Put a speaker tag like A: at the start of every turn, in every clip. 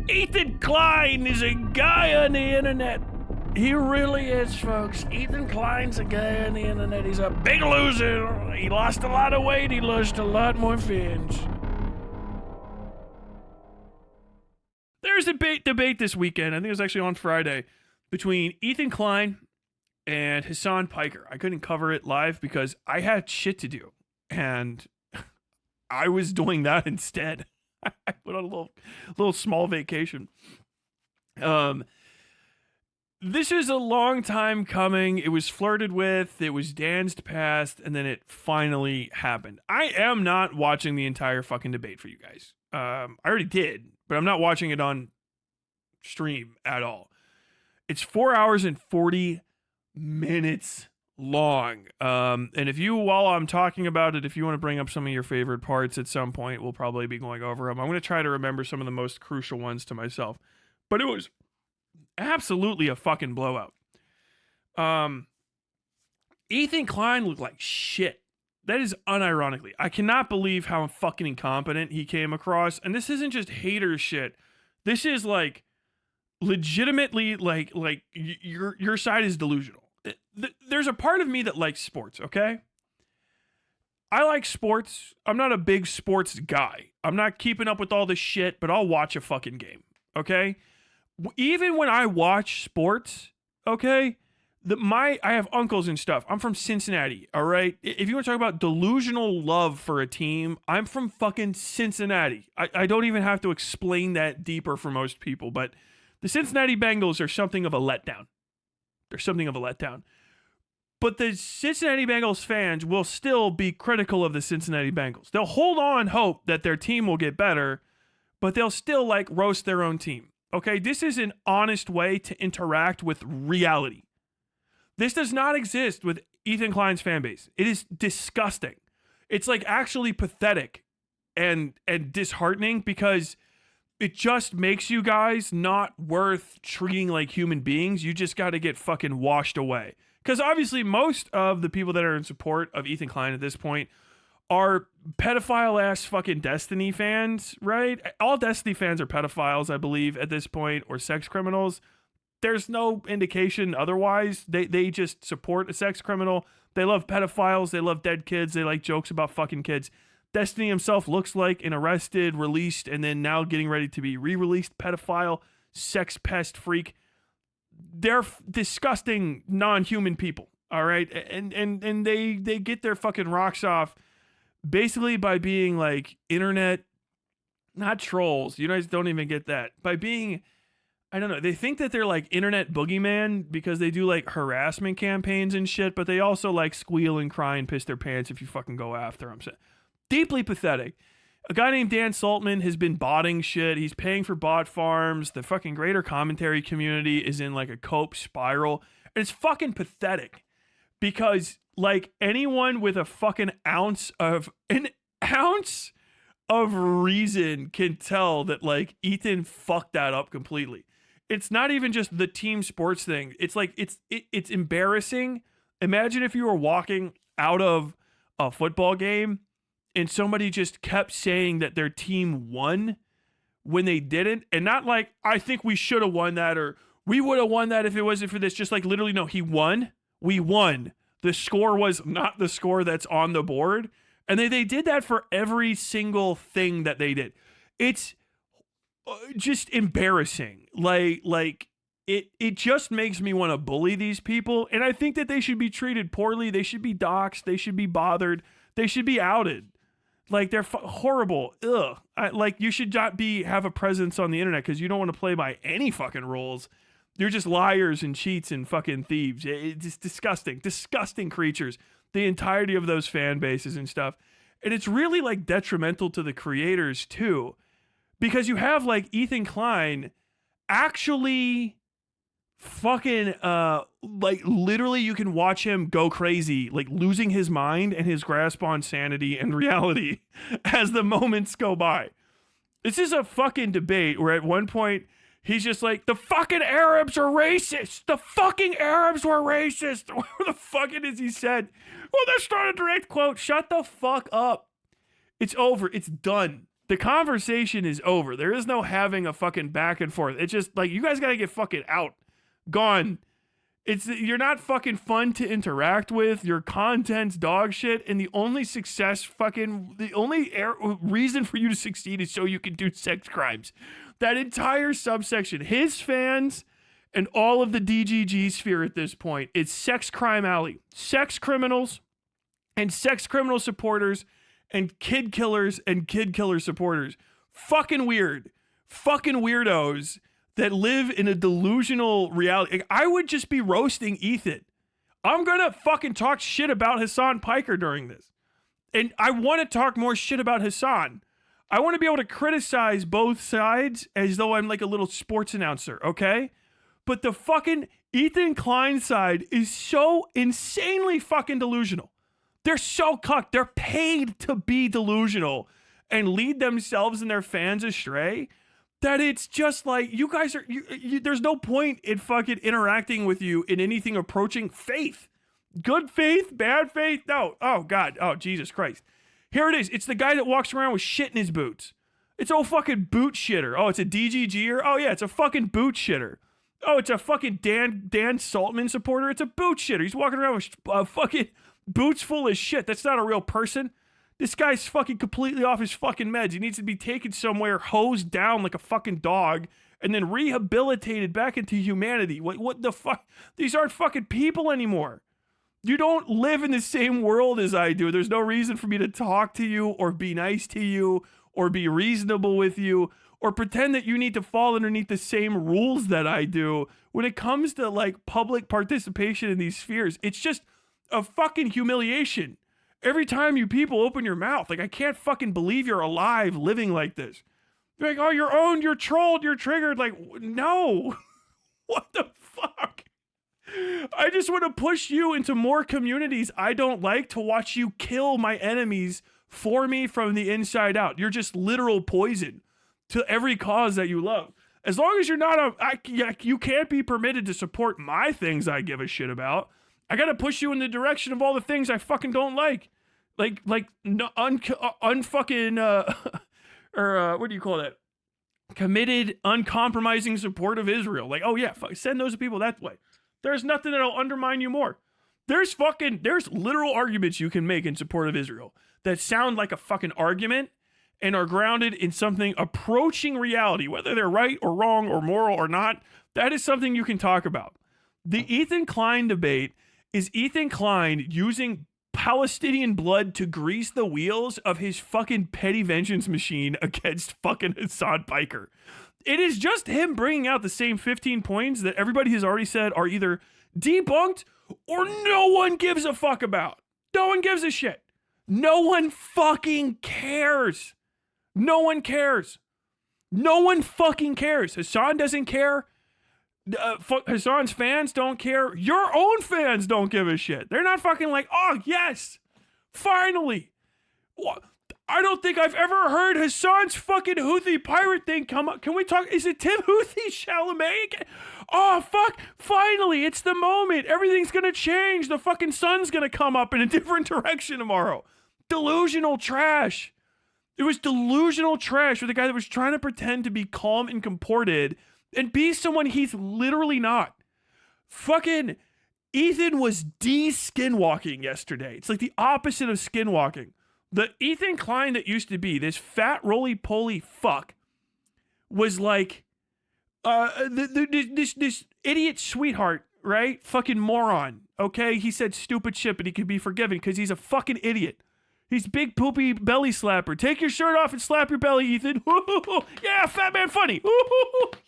A: Ethan Klein is a guy on the internet. He really is, folks. Ethan Klein's a guy on the internet. He's a big loser. He lost a lot of weight. He lost a lot more fans. There's a debate this weekend. I think it was actually on Friday between Ethan Klein and Hassan Piker. I couldn't cover it live because I had shit to do, and I was doing that instead. I went on a little small vacation. This is a long time coming. It was flirted with, it was danced past, and then it finally happened. I am not watching the entire fucking debate for you guys. I already did, but I'm not watching it on stream at all. It's 4 hours and 40 minutes long. And if you, while I'm talking about it, if you want to bring up some of your favorite parts at some point, we'll probably be going over them. I'm going to try to remember some of the most crucial ones to myself. But it was absolutely a fucking blowout. Ethan Klein looked like shit. That is unironically. I cannot believe how fucking incompetent he came across. And this isn't just hater shit. This is like legitimately like your side is delusional. There's a part of me that likes sports, okay? I like sports. I'm not a big sports guy. I'm not keeping up with all this shit, but I'll watch a fucking game, okay? Even when I watch sports, okay, I have uncles and stuff. I'm from Cincinnati, all right? If you want to talk about delusional love for a team, I'm from fucking Cincinnati. I don't even have to explain that deeper for most people, but the Cincinnati Bengals are something of a letdown. They're something of a letdown. But the Cincinnati Bengals fans will still be critical of the Cincinnati Bengals. They'll hold on hope that their team will get better, but they'll still like roast their own team. Okay, this is an honest way to interact with reality. This does not exist with Ethan Klein's fan base. It is disgusting. It's like actually pathetic and disheartening because it just makes you guys not worth treating like human beings. You just got to get fucking washed away. Because obviously most of the people that are in support of Ethan Klein at this point are pedophile-ass fucking Destiny fans, right? All Destiny fans are pedophiles, I believe, at this point, or sex criminals. There's no indication otherwise. They just support a sex criminal. They love pedophiles. They love dead kids. They like jokes about fucking kids. Destiny himself looks like an arrested, released, and then now getting ready to be re-released pedophile, sex pest freak. They're disgusting, non-human people, all right? And they get their fucking rocks off basically by being like internet, not trolls. You guys don't even get that. By being, I don't know, they think that they're like internet boogeyman because they do like harassment campaigns and shit, but they also like squeal and cry and piss their pants if you fucking go after them. So, deeply pathetic. A guy named Dan Saltman has been botting shit. He's paying for bot farms. The fucking greater commentary community is in like a cope spiral. And it's fucking pathetic because like anyone with a fucking ounce of reason can tell that like Ethan fucked that up completely. It's not even just the team sports thing. It's like, it's embarrassing. Imagine if you were walking out of a football game and somebody just kept saying that their team won when they didn't. And not like, I think we should have won that, or we would have won that if it wasn't for this. Just like literally, no, he won. We won. The score was not the score that's on the board. And they did that for every single thing that they did. It's just embarrassing. Like it just makes me want to bully these people. And I think that they should be treated poorly. They should be doxxed. They should be bothered. They should be outed. Like they're horrible. Ugh. Like you should not have a presence on the internet because you don't want to play by any fucking rules. You're just liars and cheats and fucking thieves. It's disgusting. Disgusting creatures. The entirety of those fan bases and stuff. And it's really like detrimental to the creators too. Because you have like Ethan Klein actually fucking like literally you can watch him go crazy, like losing his mind and his grasp on sanity and reality as the moments go by. This is a fucking debate where at one point he's just like, the fucking Arabs are racist. The fucking Arabs were racist. What the fucking is he said? Well, that's not a direct quote. Shut the fuck up. It's over. It's done. The conversation is over. There is no having a fucking back and forth. It's just like, you guys gotta get fucking out. Gone. You're not fucking fun to interact with. Your content's dog shit, and the only reason for you to succeed is so you can do sex crimes. That entire subsection, his fans and all of the DGG sphere at this point, it's sex crime alley. Sex criminals and sex criminal supporters and kid killers and kid killer supporters. Fucking weird. Fucking weirdos that live in a delusional reality. I would just be roasting Ethan. I'm gonna fucking talk shit about Hassan Piker during this. And I want to talk more shit about Hassan. I want to be able to criticize both sides as though I'm like a little sports announcer, okay? But the fucking Ethan Klein side is so insanely fucking delusional. They're so cucked. They're paid to be delusional and lead themselves and their fans astray that it's just like, you guys are, there's no point in fucking interacting with you in anything approaching faith. Good faith, bad faith, no. Oh, God. Oh, Jesus Christ. Here it is. It's the guy that walks around with shit in his boots. It's a fucking boot shitter. Oh, it's a DGGer? Oh, yeah, it's a fucking boot shitter. Oh, it's a fucking Dan Saltman supporter. It's a boot shitter. He's walking around with fucking boots full of shit. That's not a real person. This guy's fucking completely off his fucking meds. He needs to be taken somewhere, hosed down like a fucking dog, and then rehabilitated back into humanity. What the fuck? These aren't fucking people anymore. You don't live in the same world as I do. There's no reason for me to talk to you or be nice to you or be reasonable with you or pretend that you need to fall underneath the same rules that I do. When it comes to like public participation in these spheres, it's just a fucking humiliation. Every time you people open your mouth, like, I can't fucking believe you're alive living like this. You're like, oh, you're owned, you're trolled, you're triggered. Like, no. What the fuck? I just want to push you into more communities I don't like to watch you kill my enemies for me from the inside out. You're just literal poison to every cause that you love. As long as you're not you can't be permitted to support my things I give a shit about. I gotta push you in the direction of all the things I fucking don't like. Unfucking, or what do you call that? Committed, uncompromising support of Israel. Like, oh yeah, send those people that way. There's nothing that'll undermine you more. There's literal arguments you can make in support of Israel that sound like a fucking argument and are grounded in something approaching reality, whether they're right or wrong or moral or not. That is something you can talk about. The Ethan Klein debate is Ethan Klein using Palestinian blood to grease the wheels of his fucking petty vengeance machine against fucking Hassan Piker. It is just him bringing out the same 15 points that everybody has already said are either debunked or no one gives a fuck about. No one gives a shit. No one fucking cares. No one cares. No one fucking cares. Hassan doesn't care. Hassan's fans don't care. Your own fans don't give a shit. They're not fucking like, oh, yes, finally. I don't think I've ever heard Hassan's fucking Houthi pirate thing come up. Can we talk? Is it Tim Houthi Chalamet? Oh, fuck. Finally, it's the moment. Everything's going to change. The fucking sun's going to come up in a different direction tomorrow. Delusional trash. It was delusional trash with a guy that was trying to pretend to be calm and comported and be someone he's literally not. Fucking Ethan was de-skinwalking yesterday. It's like the opposite of skinwalking. The Ethan Klein that used to be this fat roly-poly fuck was like this idiot sweetheart, right? Fucking moron, okay? He said stupid shit, but he could be forgiven because he's a fucking idiot. He's big poopy belly slapper. Take your shirt off and slap your belly, Ethan. Yeah, fat man funny.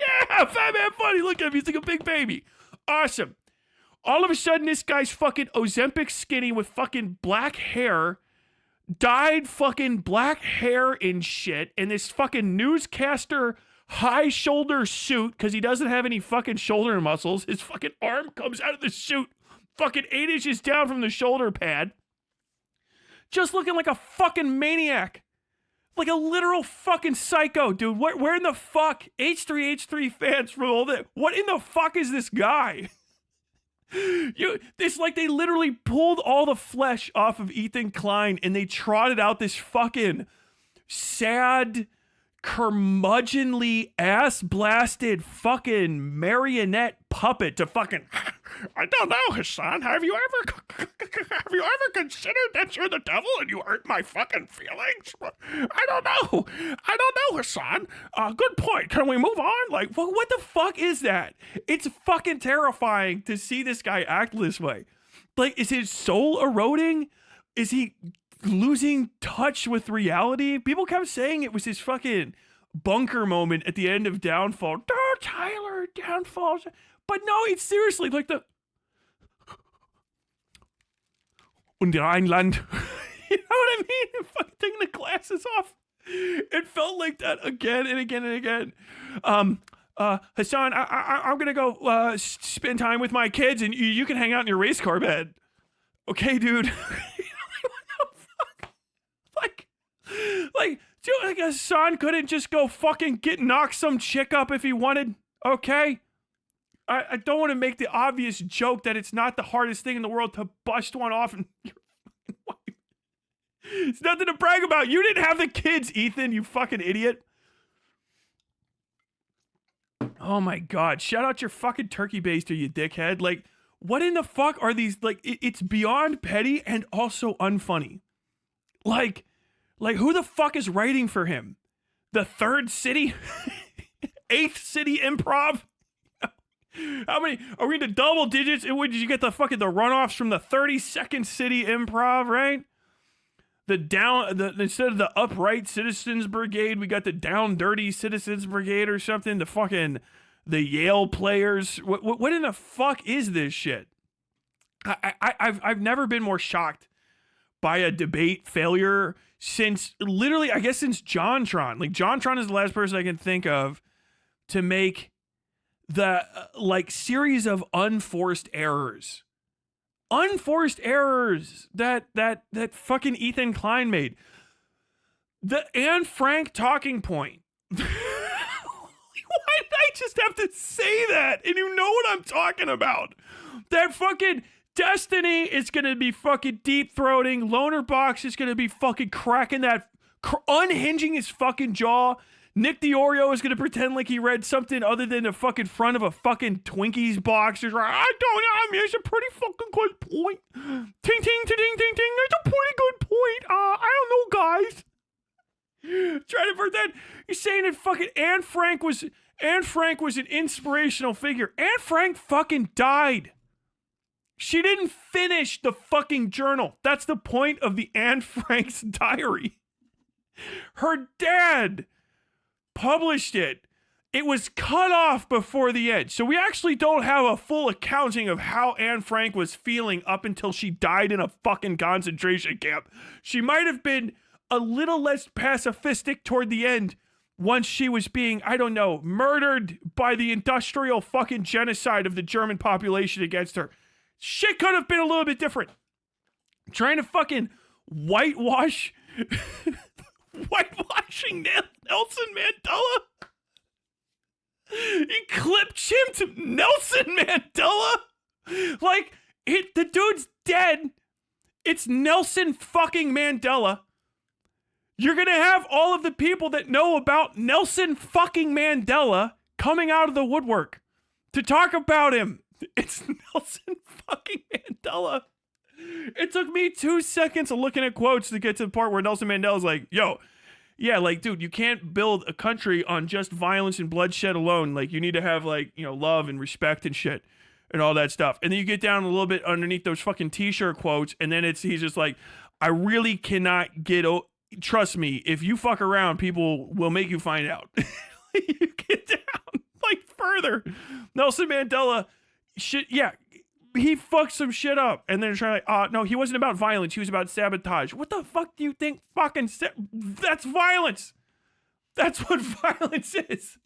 A: Yeah, fat man funny. Look at him. He's like a big baby. Awesome. All of a sudden, this guy's fucking Ozempic skinny with fucking black hair, dyed fucking black hair and shit, and this fucking newscaster high shoulder suit because he doesn't have any fucking shoulder muscles. His fucking arm comes out of the suit fucking 8 inches down from the shoulder pad. Just looking like a fucking maniac. Like a literal fucking psycho, dude. Where in the fuck? H3H3 fans from all that. What in the fuck is this guy? It's like they literally pulled all the flesh off of Ethan Klein and they trotted out this fucking sad, curmudgeonly ass blasted fucking marionette puppet to fucking, I don't know, Hassan, have you ever considered that you're the devil and you hurt my fucking feelings? I don't know, Hassan. Good point. Can we move on? Like, what the fuck is that? It's fucking terrifying to see this guy act this way. Like, is his soul eroding? Is he losing touch with reality? People kept saying it was his fucking bunker moment at the end of Downfall. Oh, Tyler, Downfall. But no, it's seriously like the und Rheinland. You know what I mean? Fucking taking the glasses off. It felt like that again and again and again. Hassan, I'm gonna go spend time with my kids, and you can hang out in your race car bed. Okay, dude. Like, Hassan couldn't just go fucking knock some chick up if he wanted, okay? I don't want to make the obvious joke that it's not the hardest thing in the world to bust one off and your fucking wife. It's nothing to brag about. You didn't have the kids, Ethan, you fucking idiot. Oh my God. Shout out your fucking turkey baster, you dickhead. Like, what in the fuck are these? Like, it's beyond petty and also unfunny. Like, who the fuck is writing for him? The Third City? 8th City Improv? How many? Are we into double digits? And did you get the runoffs from the 32nd City Improv, right? Instead of the Upright Citizens Brigade, we got the Down Dirty Citizens Brigade or something. The Yale players. What in the fuck is this shit? I've never been more shocked by a debate failure since JonTron. Like, JonTron is the last person I can think of to make the series of unforced errors that fucking Ethan Klein made. The Anne Frank talking point. Why did I just have to say that? And you know what I'm talking about. That fucking Destiny is gonna be fucking deep-throating. Loner Box is gonna be fucking cracking that, unhinging his fucking jaw. Nick the Oreo is gonna pretend like he read something other than the fucking front of a fucking Twinkies box. He's like, I don't know, I mean, it's a pretty fucking good point. Ting, ting, ting, ting, ting, ting, that's a pretty good point. I don't know, guys. Trying to avert that. You're saying that fucking Anne Frank was an inspirational figure. Anne Frank fucking died. She didn't finish the fucking journal. That's the point of the Anne Frank's diary. Her dad published it. It was cut off before the end. So we actually don't have a full accounting of how Anne Frank was feeling up until she died in a fucking concentration camp. She might have been a little less pacifistic toward the end once she was being, I don't know, murdered by the industrial fucking genocide of the German population against her. Shit could have been a little bit different. Trying to fucking whitewashing Nelson Mandela. He clip-chimped Nelson Mandela. Like, the dude's dead. It's Nelson fucking Mandela. You're gonna have all of the people that know about Nelson fucking Mandela coming out of the woodwork to talk about him. It's Nelson fucking Mandela. It took me 2 seconds of looking at quotes to get to the part where Nelson Mandela's like, yo, yeah, like, dude, you can't build a country on just violence and bloodshed alone. Like, you need to have, like, you know, love and respect and shit and all that stuff. And then you get down a little bit underneath those fucking t-shirt quotes, and then he's just like, I really cannot trust me, if you fuck around, people will make you find out. You get down, like, further. Nelson Mandela, shit, yeah, he fucked some shit up, and then trying to, no, he wasn't about violence, he was about sabotage. What the fuck do you think fucking that's violence? That's what violence is.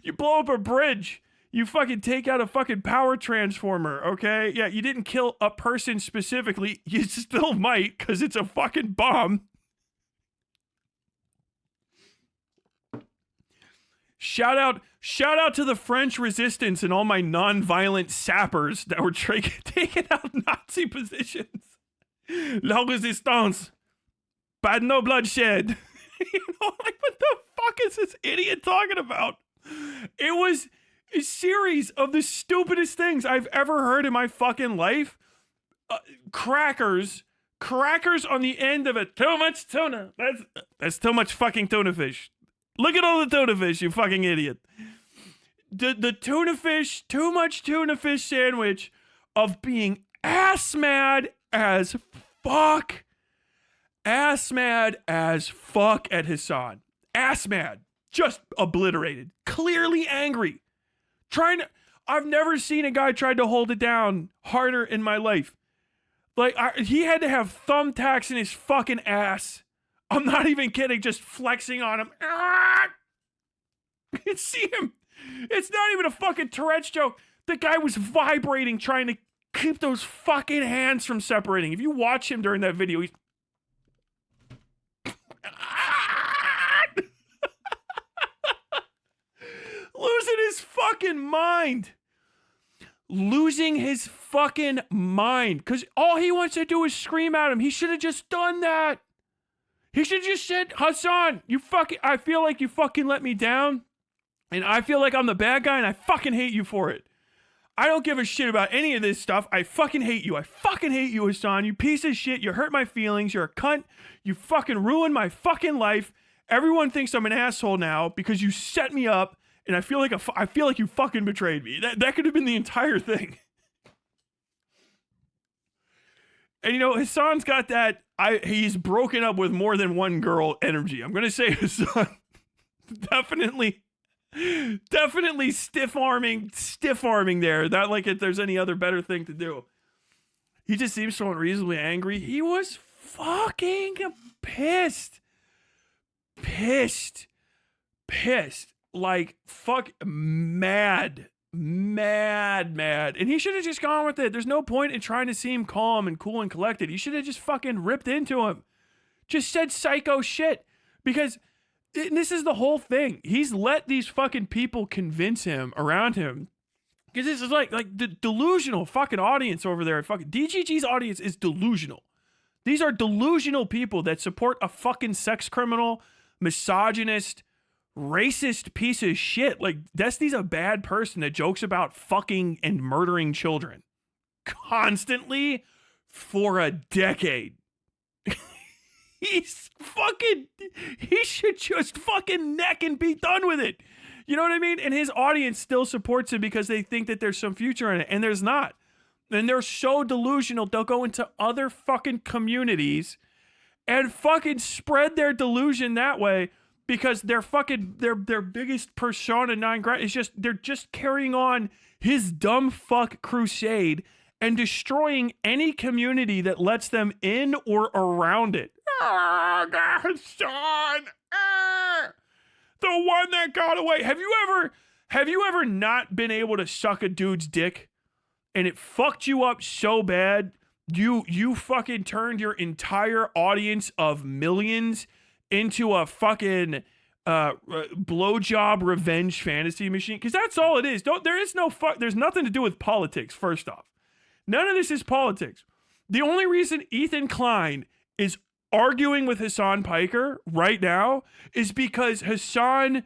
A: You blow up a bridge, you fucking take out a fucking power transformer, okay? Yeah, you didn't kill a person specifically, you still might, because it's a fucking bomb. Shout out to the French resistance and all my non-violent sappers that were taking out Nazi positions. La resistance. Pas de no bloodshed. You know, like, what the fuck is this idiot talking about? It was a series of the stupidest things I've ever heard in my fucking life. Crackers on the end of it. Too much tuna. That's too much fucking tuna fish. Look at all the tuna fish, you fucking idiot. The tuna fish, too much tuna fish sandwich of being ass mad as fuck. Ass mad as fuck at Hassan. Ass mad. Just obliterated. Clearly angry. I've never seen a guy try to hold it down harder in my life. Like, he had to have thumbtacks in his fucking ass. I'm not even kidding, just flexing on him. You can see him. It's not even a fucking Tourette's joke. The guy was vibrating, trying to keep those fucking hands from separating. If you watch him during that video, he's... losing his fucking mind. Losing his fucking mind. Because all he wants to do is scream at him. He should have just done that. He should have just said, Hassan, I feel like you fucking let me down. And I feel like I'm the bad guy and I fucking hate you for it. I don't give a shit about any of this stuff. I fucking hate you. I fucking hate you, Hassan. You piece of shit. You hurt my feelings. You're a cunt. You fucking ruined my fucking life. Everyone thinks I'm an asshole now because you set me up. And I feel like you fucking betrayed me. That could have been the entire thing. And you know, Hassan's got that, he's broken up with more than one girl energy. I'm going to say Hassan definitely stiff arming there. Not like if there's any other better thing to do. He just seems so unreasonably angry. He was fucking pissed. Like, fuck, mad. And he should have just gone with it. There's no point in trying to seem calm and cool and collected. He should have just fucking ripped into him. Just said psycho shit. Because this is the whole thing. He's let these fucking people convince him around him. Because this is like the delusional fucking audience over there. Fucking DGG's audience is delusional. These are delusional people that support a fucking sex criminal, misogynist, racist piece of shit. Like, Destiny's a bad person that jokes about fucking and murdering children constantly for a decade. He should just fucking neck and be done with it. You know what I mean? And his audience still supports him because they think that there's some future in it, and there's not. And they're so delusional, they'll go into other fucking communities and fucking spread their delusion that way. Because their biggest persona non grata is just, they're just carrying on his dumb fuck crusade and destroying any community that lets them in or around it. Son, the one that got away. Have you ever not been able to suck a dude's dick and it fucked you up so bad you fucking turned your entire audience of millions into a fucking blowjob revenge fantasy machine? Because that's all it is. There's nothing to do with politics, first off. None of this is politics. The only reason Ethan Klein is arguing with Hassan Piker right now is because Hassan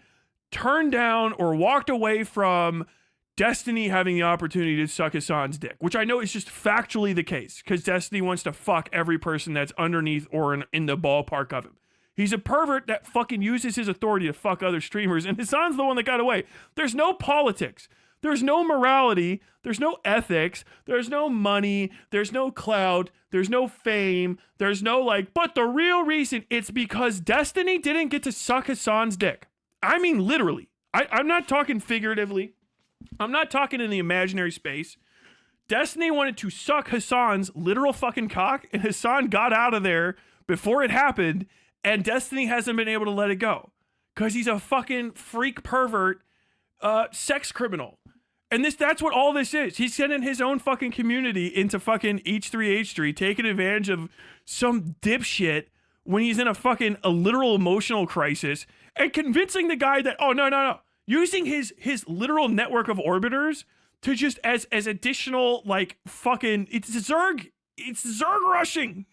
A: turned down or walked away from Destiny having the opportunity to suck Hassan's dick, which I know is just factually the case because Destiny wants to fuck every person that's underneath or in the ballpark of him. He's a pervert that fucking uses his authority to fuck other streamers, and Hassan's the one that got away. There's no politics. There's no morality. There's no ethics. There's no money. There's no clout. There's no fame. There's no but the real reason, it's because Destiny didn't get to suck Hassan's dick. I mean, literally. I'm not talking figuratively. I'm not talking in the imaginary space. Destiny wanted to suck Hassan's literal fucking cock, and Hassan got out of there before it happened. And Destiny hasn't been able to let it go because he's a fucking freak pervert sex criminal. And that's what all this is. He's sending his own fucking community into fucking H3H3, taking advantage of some dipshit when he's in a literal emotional crisis and convincing the guy that, oh, no. Using his literal network of orbiters to just as additional, it's Zerg rushing.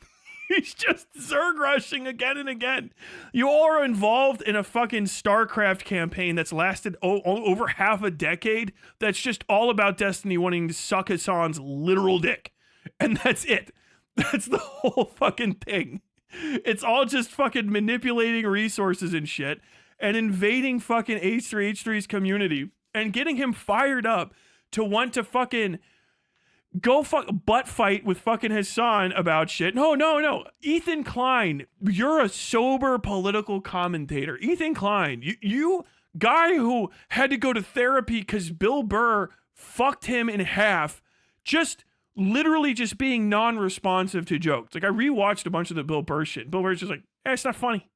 A: He's just Zerg rushing again and again. You all are involved in a fucking StarCraft campaign that's lasted over half a decade. That's just all about Destiny wanting to suck Hassan's literal dick. And that's it. That's the whole fucking thing. It's all just fucking manipulating resources and shit and invading fucking H3H3's community and getting him fired up to want to fucking go butt fight with fucking Hassan about shit. No. Ethan Klein, you're a sober political commentator. Ethan Klein, you guy who had to go to therapy because Bill Burr fucked him in half, just literally just being non-responsive to jokes. Like, I rewatched a bunch of the Bill Burr shit. Bill Burr's just like, it's not funny.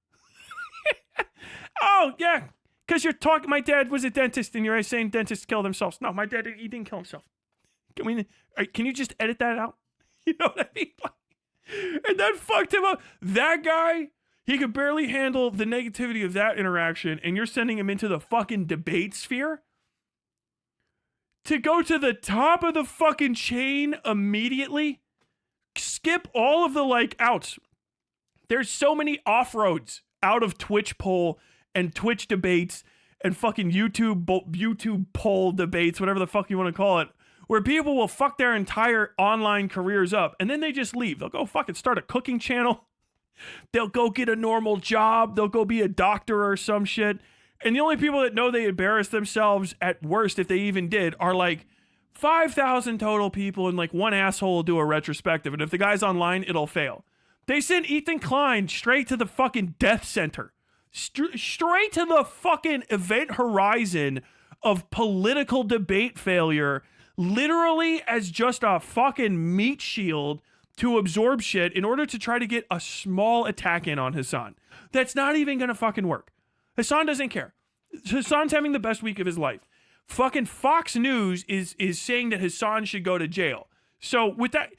A: Oh, yeah, because you're talking, my dad was a dentist and you're saying dentists kill themselves. No, my dad, he didn't kill himself. Can you just edit that out? You know what I mean? And that fucked him up. That guy, he could barely handle the negativity of that interaction, and you're sending him into the fucking debate sphere to go to the top of the fucking chain immediately. Skip all of the outs. There's so many off-roads out of Twitch poll and Twitch debates and fucking YouTube poll debates, whatever the fuck you want to call it, where people will fuck their entire online careers up and then they just leave. They'll go fucking start a cooking channel. They'll go get a normal job. They'll go be a doctor or some shit. And the only people that know they embarrassed themselves at worst, if they even did, are 5,000 total people, and one asshole will do a retrospective. And if the guy's online, it'll fail. They sent Ethan Klein straight to the fucking death center. Straight to the fucking event horizon of political debate failure, literally as just a fucking meat shield to absorb shit in order to try to get a small attack in on Hassan. That's not even gonna fucking work. Hassan doesn't care. Hassan's having the best week of his life. Fucking Fox News is saying that Hassan should go to jail. So with that,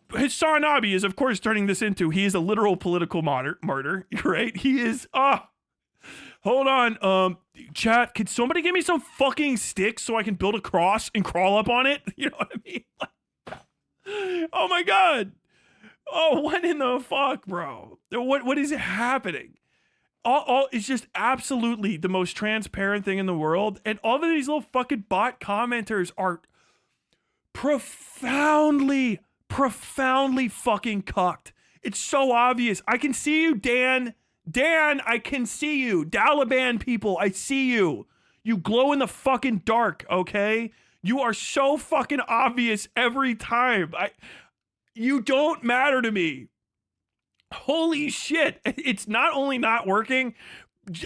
A: Hassan Abi is of course turning this into, he is a literal political martyr, right? He is, hold on, chat, could somebody give me some fucking sticks so I can build a cross and crawl up on it? You know what I mean? Oh my God. Oh, what in the fuck, bro? What is happening? All it's just absolutely the most transparent thing in the world. And all of these little fucking bot commenters are profoundly fucking cucked. It's so obvious. I can see you, Dan. Dan, I can see you. Dalaban people, I see you. You glow in the fucking dark, okay? You are so fucking obvious every time. You don't matter to me. Holy shit. It's not only not working,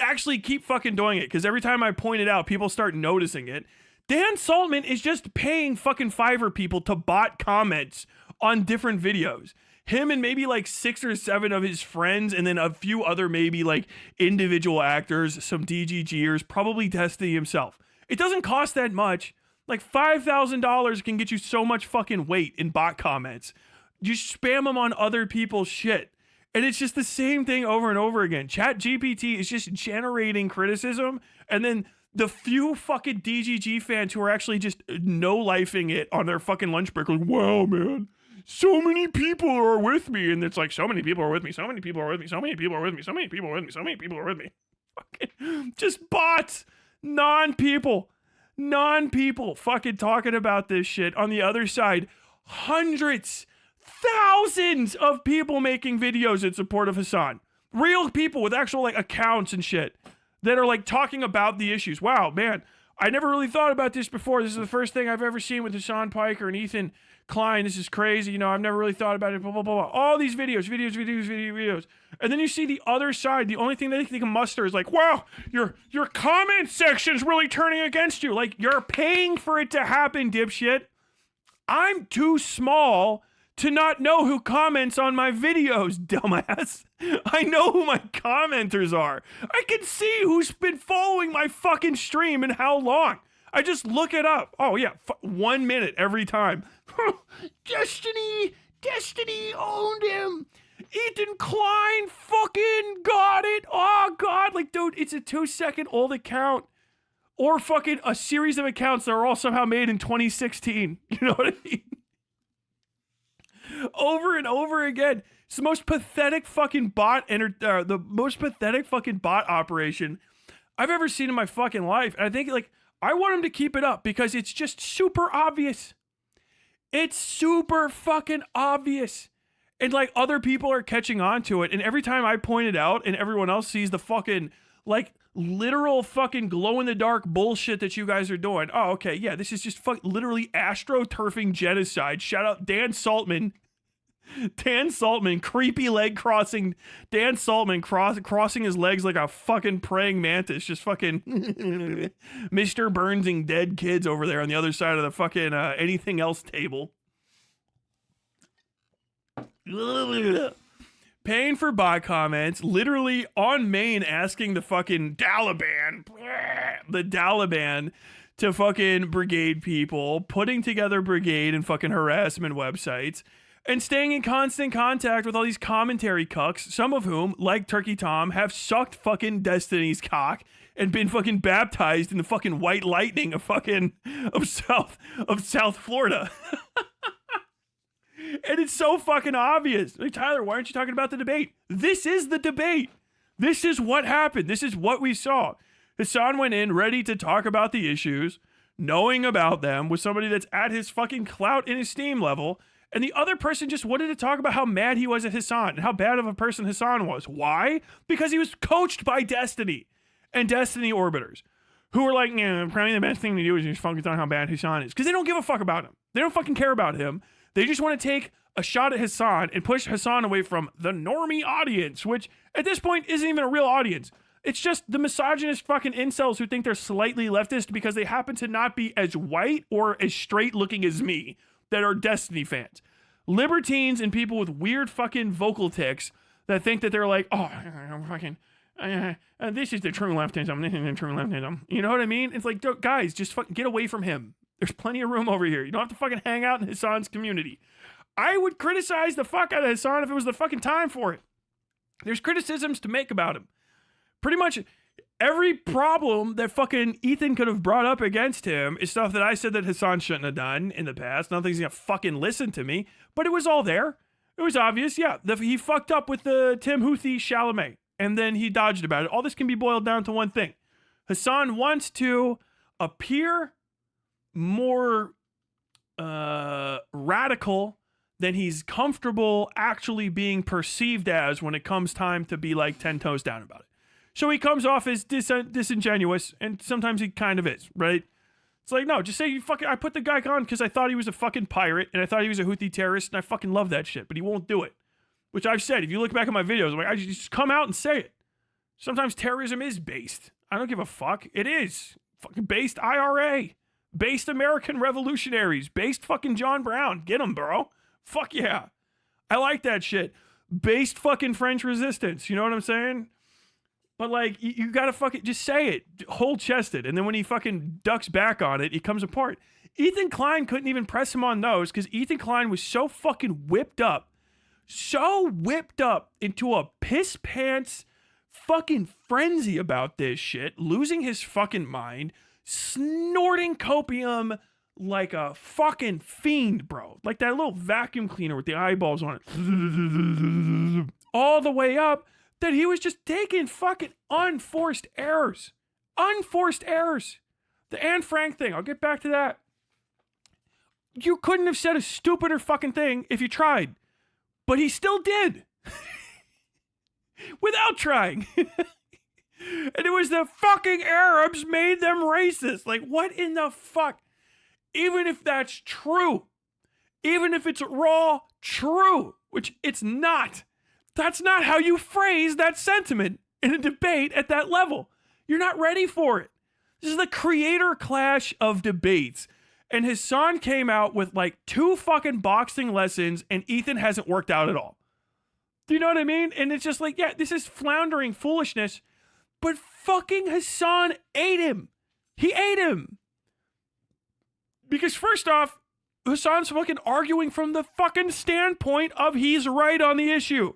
A: actually keep fucking doing it, because every time I point it out, people start noticing it. Dan Saltman is just paying fucking Fiverr people to bot comments on different videos. Him and maybe 6 or 7 of his friends, and then a few other maybe individual actors, some DGGers, probably Destiny himself. It doesn't cost that much. $5,000 can get you so much fucking weight in bot comments. You spam them on other people's shit. And it's just the same thing over and over again. ChatGPT is just generating criticism, and then the few fucking DGG fans who are actually just no-lifing it on their fucking lunch break, wow, man, so many people are with me. And it's so many people are with me, so many people are with me, so many people are with me, so many people are with me, so many people are with me. Fucking just bots, non-people fucking talking about this shit. On the other side, hundreds, thousands of people making videos in support of Hassan. Real people with actual accounts and shit that are talking about the issues. Wow, man, I never really thought about this before. This is the first thing I've ever seen with Hassan Piker and Ethan Klein. This is crazy. I've never really thought about it, blah, blah, blah, blah. All these videos. And then you see the other side. The only thing they can muster is wow, your comment section's really turning against you. You're paying for it to happen, dipshit. I'm too small to not know who comments on my videos, dumbass. I know who my commenters are. I can see who's been following my fucking stream and how long. I just look it up. Oh yeah, 1 minute every time. Destiny owned him. Ethan Klein fucking got it. Oh God, dude, it's a 2-second old account. Or fucking a series of accounts that are all somehow made in 2016. You know what I mean? Over and over again. It's the most pathetic fucking the most pathetic fucking bot operation I've ever seen in my fucking life. And I think, like, I want him to keep it up because it's just super obvious. It's super fucking obvious. And, like, other people are catching on to it. And every time I point it out and everyone else sees the fucking, like, literal fucking glow-in-the-dark bullshit that you guys are doing. Oh, okay, yeah, this is just literally astroturfing genocide. Shout out Dan Saltman. Dan Saltman, creepy leg crossing. Dan Saltman crossing his legs like a fucking praying mantis. Just fucking Mr. Burnsing dead kids over there on the other side of the fucking anything else table. Paying for bot comments, literally on main asking the fucking Taliban to fucking brigade people, putting together brigade and fucking harassment websites, and staying in constant contact with all these commentary cucks, some of whom, like Turkey Tom, have sucked fucking Destiny's cock and been fucking baptized in the fucking white lightning of South Florida. And it's so fucking obvious. Like, Tyler, why aren't you talking about the debate? This is the debate. This is what happened. This is what we saw. Hassan went in ready to talk about the issues, knowing about them with somebody that's at his fucking clout and esteem level. And the other person just wanted to talk about how mad he was at Hassan and how bad of a person Hassan was. Why? Because he was coached by Destiny and Destiny orbiters who were like, yeah, probably the best thing to do is just fucking talk how bad Hassan is. Because they don't give a fuck about him. They don't fucking care about him. They just want to take a shot at Hassan and push Hassan away from the normie audience, which at this point isn't even a real audience. It's just the misogynist fucking incels who think they're slightly leftist because they happen to not be as white or as straight looking as me that are Destiny fans. Libertines and people with weird fucking vocal tics that think that they're like, oh, fucking, this is the true leftism, this is the true leftism. You know what I mean? It's like, guys, just fucking get away from him. There's plenty of room over here. You don't have to fucking hang out in Hassan's community. I would criticize the fuck out of Hassan if it was the fucking time for it. There's criticisms to make about him. Pretty much every problem that fucking Ethan could have brought up against him is stuff that I said that Hassan shouldn't have done in the past. Nothing's gonna fucking listen to me, but it was all there. It was obvious. Yeah, he fucked up with the Tim Houthi Chalamet, and then he dodged about it. All this can be boiled down to one thing. Hassan wants to appear more radical than he's comfortable actually being perceived as when it comes time to be like 10 toes down about it. So he comes off as disingenuous, and sometimes he kind of is, right? It's like, no, just say you fucking, I put the guy on because I thought he was a fucking pirate, and I thought he was a Houthi terrorist, and I fucking love that shit, but he won't do it. Which I've said, if you look back at my videos, I'm like, I just come out and say it. Sometimes terrorism is based. I don't give a fuck. It is. Fucking based IRA. Based American revolutionaries. Based fucking John Brown. Get him, bro. Fuck yeah. I like that shit. Based fucking French resistance. You know what I'm saying? But like, you gotta fucking just say it. Hold chested. And then when he fucking ducks back on it, it comes apart. Ethan Klein couldn't even press him on those because Ethan Klein was so fucking whipped up into a piss pants fucking frenzy about this shit, losing his fucking mind, snorting copium like a fucking fiend, bro. Like that little vacuum cleaner with the eyeballs on it. All the way up that he was just taking fucking unforced errors. Unforced errors. The Anne Frank thing, I'll get back to that. You couldn't have said a stupider fucking thing if you tried. But he still did. Without trying. And it was the fucking Arabs made them racist. Like, what in the fuck? Even if that's true, even if it's raw true, which it's not, that's not how you phrase that sentiment in a debate at that level. You're not ready for it. This is the creator clash of debates. And Hassan came out with like 2 fucking boxing lessons and Ethan hasn't worked out at all. Do you know what I mean? And it's just like, yeah, this is floundering foolishness. But fucking Hassan ate him. He ate him. Because first off, Hassan's fucking arguing from the fucking standpoint of he's right on the issue.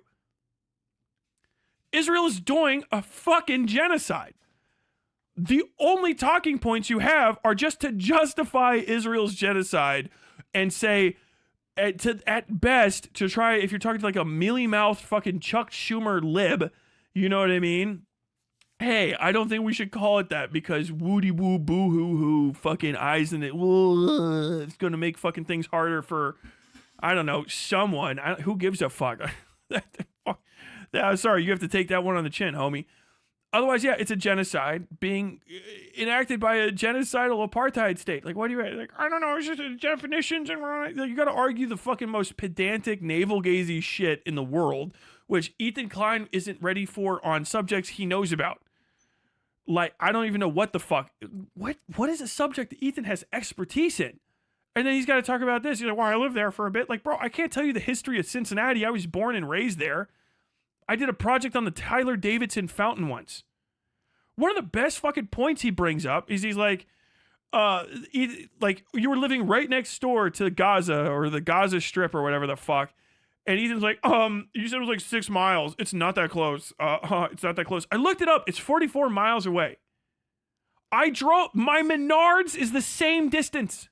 A: Israel is doing a fucking genocide. The only talking points you have are just to justify Israel's genocide and say at best, to try, if you're talking to like a mealy-mouthed fucking Chuck Schumer lib, you know what I mean? Hey, I don't think we should call it that because woody woo boo hoo hoo fucking eyes in it. It's gonna make fucking things harder for, I don't know, someone. Who gives a fuck? Sorry, you have to take that one on the chin, homie. Otherwise, yeah, it's a genocide being enacted by a genocidal apartheid state. Like, what do you like? I don't know. It's just definitions, and like, you got to argue the fucking most pedantic, navel-gazy shit in the world, which Ethan Klein isn't ready for on subjects he knows about. Like, I don't even know what the fuck. What is a subject that Ethan has expertise in? And then he's got to talk about this. He's like, well, I lived there for a bit. Like, bro, I can't tell you the history of Cincinnati. I was born and raised there. I did a project on the Tyler Davidson fountain once. One of the best fucking points he brings up is he's like, like you were living right next door to Gaza or the Gaza Strip or whatever the fuck. And Ethan's like, you said it was like 6 miles. It's not that close. It's not that close. I looked it up. It's 44 miles away. I drove, my Menards is the same distance.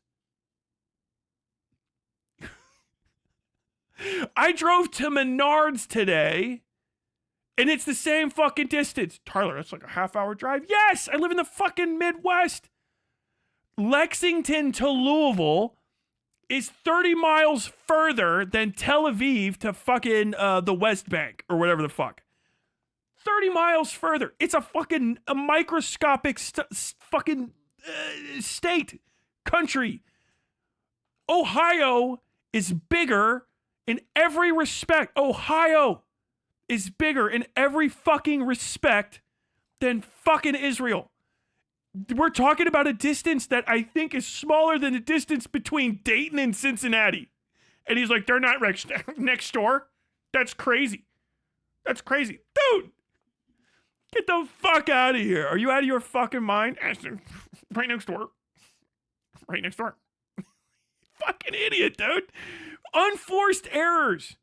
A: I drove to Menards today. And it's the same fucking distance. Tyler, that's like a half-hour drive. Yes, I live in the fucking Midwest. Lexington to Louisville is 30 miles further than Tel Aviv to fucking the West Bank or whatever the fuck. 30 miles further. It's a microscopic fucking state, country. Ohio is bigger in every respect. Ohio is bigger in every fucking respect than fucking Israel. We're talking about a distance that I think is smaller than the distance between Dayton and Cincinnati. And he's like, they're not next door. That's crazy. That's crazy. Dude, get the fuck out of here. Are you out of your fucking mind? Right next door. Right next door. Fucking idiot, dude. Unforced errors.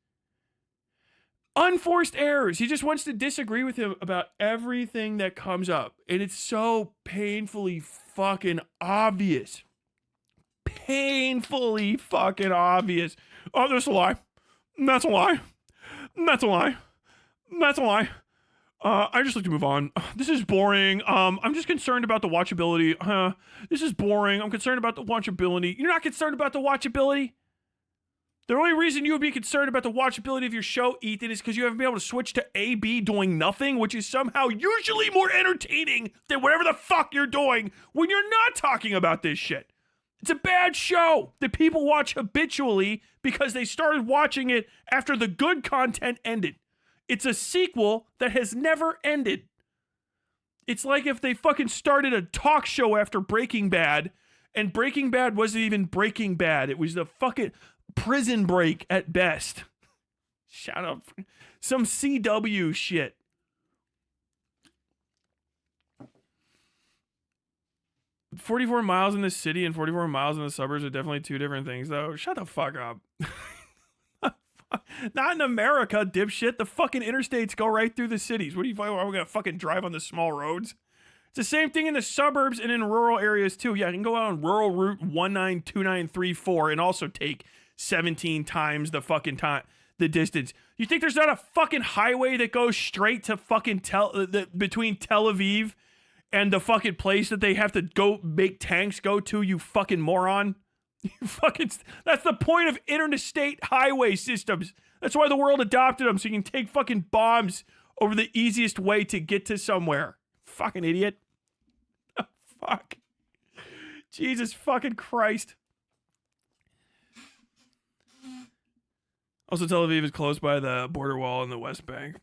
A: Unforced errors. He just wants to disagree with him about everything that comes up. And it's so painfully fucking obvious. Painfully fucking obvious. Oh, that's a lie. That's a lie. That's a lie. That's a lie. I just like to move on. This is boring. I'm just concerned about the watchability. This is boring. I'm concerned about the watchability. You're not concerned about the watchability? The only reason you would be concerned about the watchability of your show, Ethan, is because you haven't been able to switch to AB doing nothing, which is somehow usually more entertaining than whatever the fuck you're doing when you're not talking about this shit. It's a bad show that people watch habitually because they started watching it after the good content ended. It's a sequel that has never ended. It's like if they fucking started a talk show after Breaking Bad, and Breaking Bad wasn't even Breaking Bad. It was the fucking Prison Break at best. Shut up. Some CW shit. "44 miles in the city and 44 miles in the suburbs are definitely two different things, though." Shut the fuck up. Not in America, dipshit. The fucking interstates go right through the cities. What do you think? Are we gonna fucking drive on the small roads? It's the same thing in the suburbs and in rural areas too. Yeah, you can go out on rural route 192934 and also take 17 times the fucking time, the distance. You think there's not a fucking highway that goes straight to fucking between Tel Aviv and the fucking place that they have to go make tanks go to, you fucking moron? You fucking, that's the point of interstate highway systems. That's why the world adopted them, so you can take fucking bombs over the easiest way to get to somewhere. Fucking idiot. Oh, fuck. Jesus fucking Christ. Also, Tel Aviv is close by the border wall in the West Bank.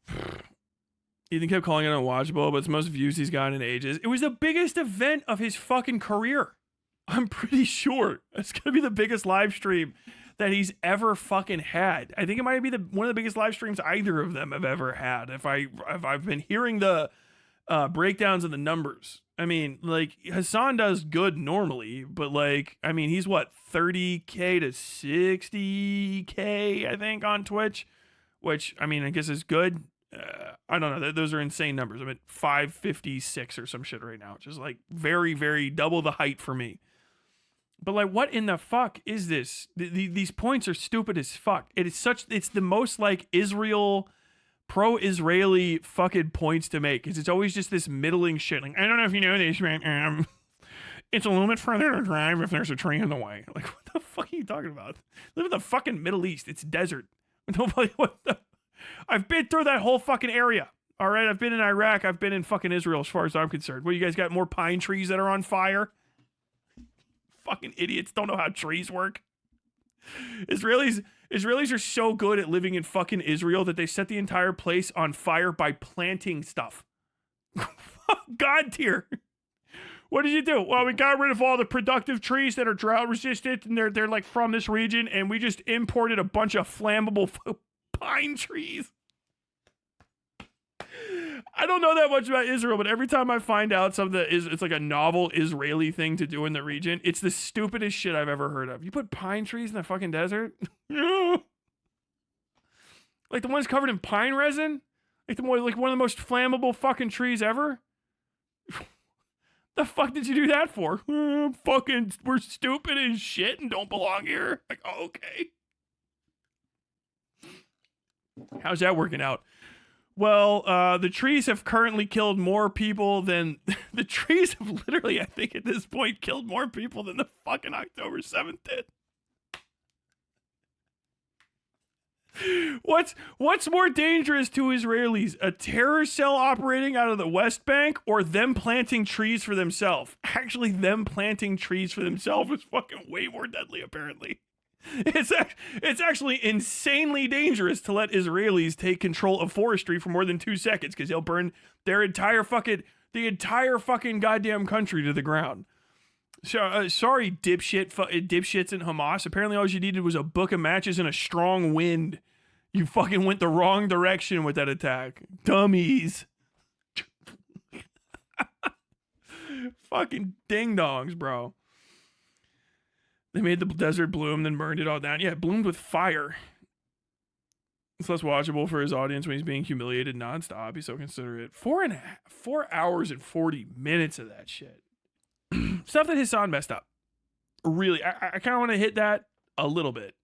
A: Ethan kept calling it unwatchable, but it's the most views he's gotten in ages. It was the biggest event of his fucking career. I'm pretty sure it's going to be the biggest live stream that he's ever fucking had. I think it might be one of the biggest live streams either of them have ever had. If I've been hearing the breakdowns of the numbers. I mean, like, Hassan does good normally, but like, I mean, he's what, 30K to 60K, I think, on Twitch, which, I mean, I guess is good. I don't know. Those are insane numbers. I'm at 556 or some shit right now, which is like very, very double the height for me. But like, what in the fuck is this? These points are stupid as fuck. It's the most like Israel, pro-Israeli fucking points to make. Because it's always just this middling shit. Like, I don't know if you know this, but it's a little bit further to drive if there's a tree in the way. Like, what the fuck are you talking about? Live in the fucking Middle East. It's desert. I've been through that whole fucking area. All right, I've been in Iraq. I've been in fucking Israel as far as I'm concerned. What, you guys got more pine trees that are on fire? Fucking idiots don't know how trees work. Israelis are so good at living in fucking Israel that they set the entire place on fire by planting stuff. God tier. What did you do? Well, we got rid of all the productive trees that are drought resistant and they're like from this region, and we just imported a bunch of flammable pine trees. I don't know that much about Israel, but every time I find out something that it's like a novel Israeli thing to do in the region, it's the stupidest shit I've ever heard of. You put pine trees in the fucking desert? Like the ones covered in pine resin? Like one of the most flammable fucking trees ever? The fuck did you do that for? Fucking, we're stupid as shit and don't belong here. Like, oh, okay. How's that working out? Well, the trees have currently killed more people than the trees have literally, I think at this point, killed more people than the fucking October 7th did. What's more dangerous to Israelis? A terror cell operating out of the West Bank or them planting trees for themselves? Actually, them planting trees for themselves is fucking way more deadly, apparently. It's actually insanely dangerous to let Israelis take control of forestry for more than 2 seconds because they'll burn the entire fucking goddamn country to the ground. So, sorry, dipshits in Hamas. Apparently all you needed was a book of matches and a strong wind. You fucking went the wrong direction with that attack. Dummies. Fucking ding-dongs, bro. They made the desert bloom, then burned it all down. Yeah, it bloomed with fire. It's less watchable for his audience when he's being humiliated nonstop. He's so considerate. 4 hours and 40 minutes of that shit. Stuff that Hassan messed up. Really, I kind of want to hit that a little bit.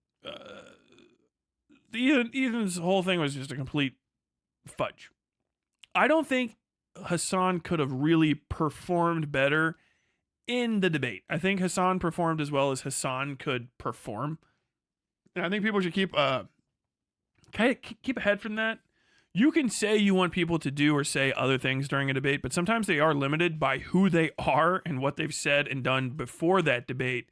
A: Ethan's whole thing was just a complete fudge. I don't think Hassan could have really performed better in the debate. I think Hassan performed as well as Hassan could perform. And I think people should keep ahead from that. You can say you want people to do or say other things during a debate, but sometimes they are limited by who they are and what they've said and done before that debate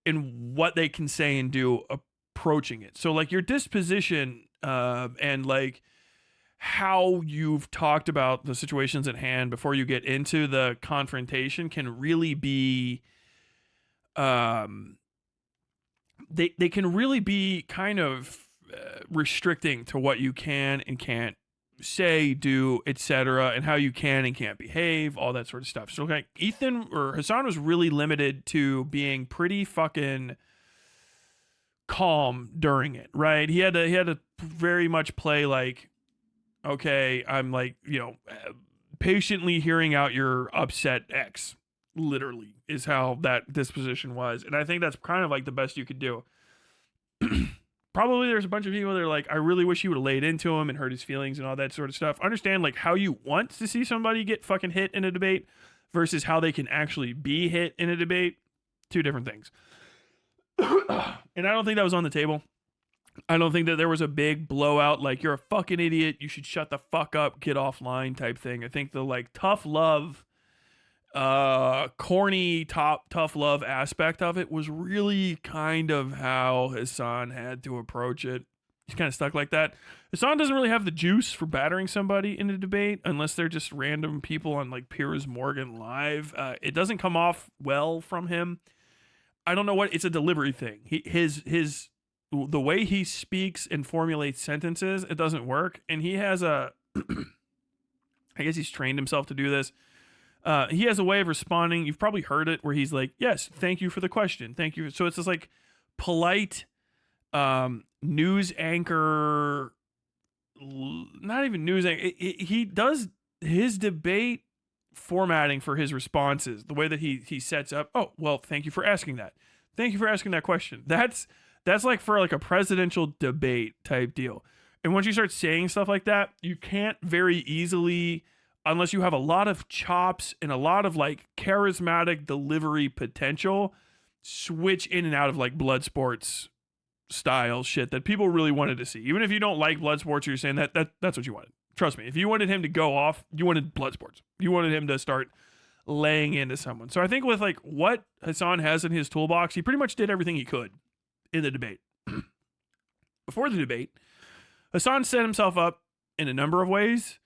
A: and what they can say and do approaching it. So like your disposition and like how you've talked about the situations at hand before you get into the confrontation can really be they can really be kind of restricting to what you can and can't say, do, etc., and how you can and can't behave, all that sort of stuff. So like Hassan was really limited to being pretty fucking calm during it, right? He had to very much play like, okay, I'm like, patiently hearing out your upset ex, literally, is how that disposition was. And I think that's kind of like the best you could do. Probably there's a bunch of people that are like, I really wish you would have laid into him and hurt his feelings and all that sort of stuff. Understand like how you want to see somebody get fucking hit in a debate versus how they can actually be hit in a debate. Two different things. And I don't think that was on the table. I don't think that there was a big blowout like you're a fucking idiot, you should shut the fuck up, get offline type thing. I think the like tough love, corny tough love aspect of it was really kind of how Hassan had to approach it. He's kind of stuck like that. Hassan doesn't really have the juice for battering somebody in a debate unless they're just random people on like Piers Morgan Live. It doesn't come off well from him. I don't know what, it's a delivery thing. The way he speaks and formulates sentences, it doesn't work. And he has I guess he's trained himself to do this. He has a way of responding. You've probably heard it where he's like, yes, thank you for the question. Thank you. So it's this like polite news anchor, not even news anchor. He does his debate formatting for his responses, the way that he sets up. Oh, well, thank you for asking that. Thank you for asking that question. That's like for like a presidential debate type deal. And once you start saying stuff like that, you can't very easily, unless you have a lot of chops and a lot of like charismatic delivery potential, switch in and out of like blood sports style shit that people really wanted to see. Even if you don't like blood sports, or you're saying that's what you wanted. Trust me, if you wanted him to go off, you wanted blood sports. You wanted him to start laying into someone. So I think with like what Hassan has in his toolbox, he pretty much did everything he could in the debate. Before the debate, Hassan set himself up in a number of ways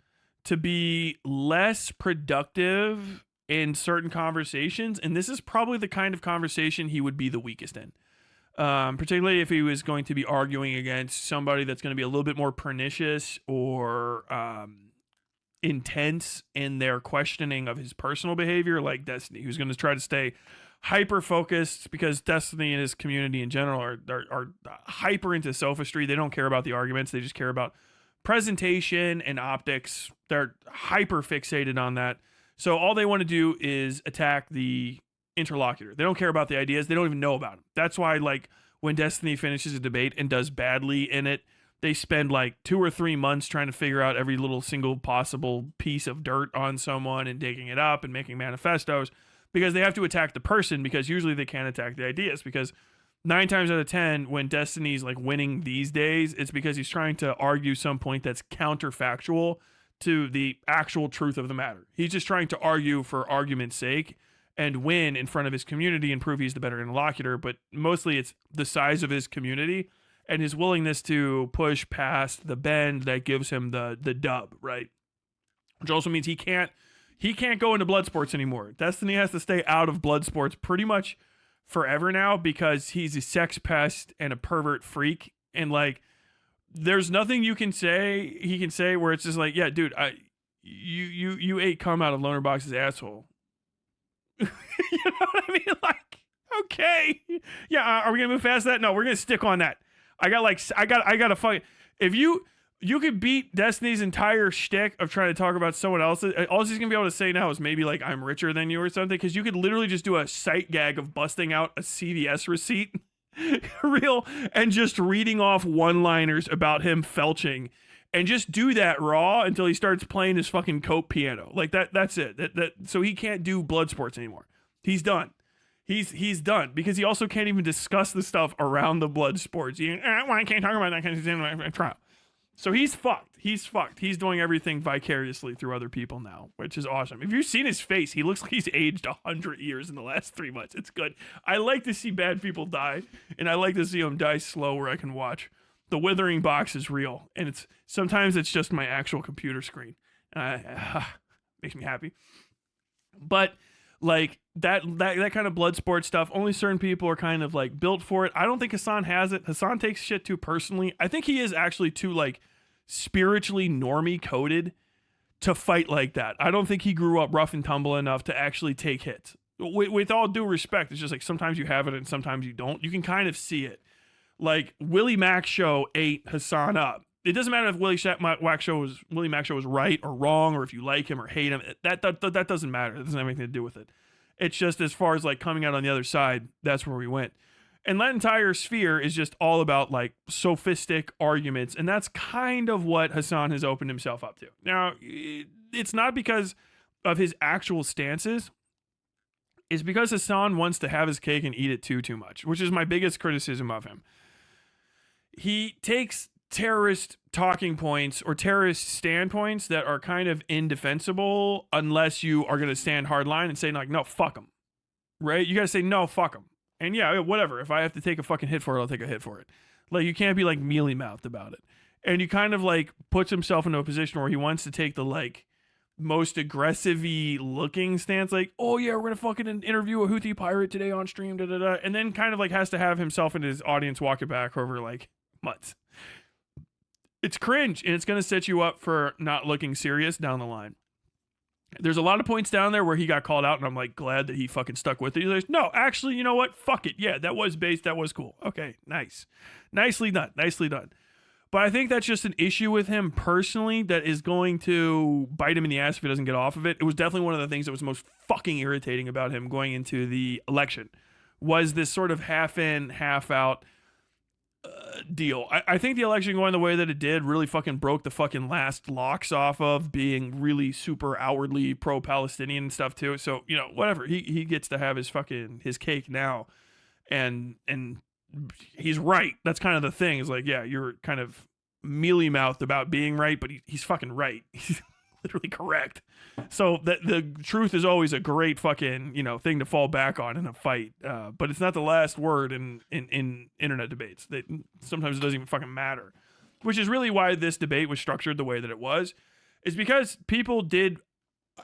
A: to be less productive in certain conversations, and this is probably the kind of conversation he would be the weakest in. Particularly if he was going to be arguing against somebody that's going to be a little bit more pernicious or intense in their questioning of his personal behavior, like Destiny, who's going to try to stay hyper focused, because Destiny and his community in general are hyper into sophistry. They don't care about the arguments. They just care about presentation and optics. They're hyper fixated on that. So all they want to do is attack the interlocutor. They don't care about the ideas. They don't even know about them. That's why, like, when Destiny finishes a debate and does badly in it, they spend like 2 or 3 months trying to figure out every little single possible piece of dirt on someone and digging it up and making manifestos, because they have to attack the person, because usually they can't attack the ideas, because 9 times out of 10 when Destiny's like winning these days, it's because he's trying to argue some point that's counterfactual to the actual truth of the matter. He's just trying to argue for argument's sake and win in front of his community and prove he's the better interlocutor. But mostly it's the size of his community and his willingness to push past the bend that gives him the dub, right? Which also means he can't go into blood sports anymore. Destiny has to stay out of blood sports pretty much forever now, because he's a sex pest and a pervert freak. And like, there's nothing he can say where it's just like, yeah, dude, you ate cum out of Lonerbox's asshole. You know what I mean? Like, okay, yeah. Are we gonna move past that? No, we're gonna stick on that. I got a fucking. If you could beat Destiny's entire shtick of trying to talk about someone else, all he's gonna be able to say now is maybe like I'm richer than you or something, because you could literally just do a sight gag of busting out a CVS receipt, real, and just reading off one-liners about him felching. And just do that raw until he starts playing his fucking cope piano. Like that's it. So he can't do blood sports anymore. He's done. He's done, because he also can't even discuss the stuff around the blood sports. I can't talk about that kind of thing in my trial. So he's fucked. He's doing everything vicariously through other people now, which is awesome. If you've seen his face, he looks like he's aged 100 years in the last 3 months. It's good. I like to see bad people die, and I like to see them die slow where I can watch. The withering box is real, and sometimes it's just my actual computer screen. Makes me happy. But like that kind of blood sport stuff, only certain people are kind of like built for it. I don't think Hassan has it. Hassan takes shit too personally. I think he is actually too like spiritually normie coded to fight like that. I don't think he grew up rough and tumble enough to actually take hits. With all due respect, it's just like sometimes you have it and sometimes you don't. You can kind of see it. Like Willie Mack Show ate Hassan up. It doesn't matter if Willie Mack Show was right or wrong, or if you like him or hate him. That doesn't matter. It doesn't have anything to do with it. It's just as far as like coming out on the other side, that's where we went. And that entire sphere is just all about like sophistic arguments, and that's kind of what Hassan has opened himself up to. Now, it's not because of his actual stances. It's because Hassan wants to have his cake and eat it too much, which is my biggest criticism of him. He takes terrorist talking points or terrorist standpoints that are kind of indefensible unless you are going to stand hard line and say like, no, fuck them, right? You got to say, no, fuck them. And yeah, whatever. If I have to take a fucking hit for it, I'll take a hit for it. Like, you can't be like mealy mouthed about it. And he kind of like puts himself into a position where he wants to take the like most aggressive-y looking stance, like, oh yeah, we're gonna fucking interview a Houthi pirate today on stream, and then kind of like has to have himself and his audience walk it back over like months. It's cringe, and it's gonna set you up for not looking serious down the line. There's a lot of points down there where he got called out, and I'm like glad that he fucking stuck with it. He's like, no, actually, you know what? Fuck it. Yeah, that was based. That was cool. Okay, nice. Nicely done. But I think that's just an issue with him personally that is going to bite him in the ass if he doesn't get off of it. It was definitely one of the things that was most fucking irritating about him going into the election, was this sort of half in, half out deal. I think the election going the way that it did really fucking broke the fucking last locks off of being really super outwardly pro-Palestinian and stuff too. So, you know, whatever. He gets to have his cake now. And he's right. That's kind of the thing. Is like, yeah, you're kind of mealy mouthed about being right, but he's fucking right. He's literally correct. So the truth is always a great fucking, you know, thing to fall back on in a fight. But it's not the last word in internet debates. Sometimes it doesn't even fucking matter. Which is really why this debate was structured the way that it was. Is because people did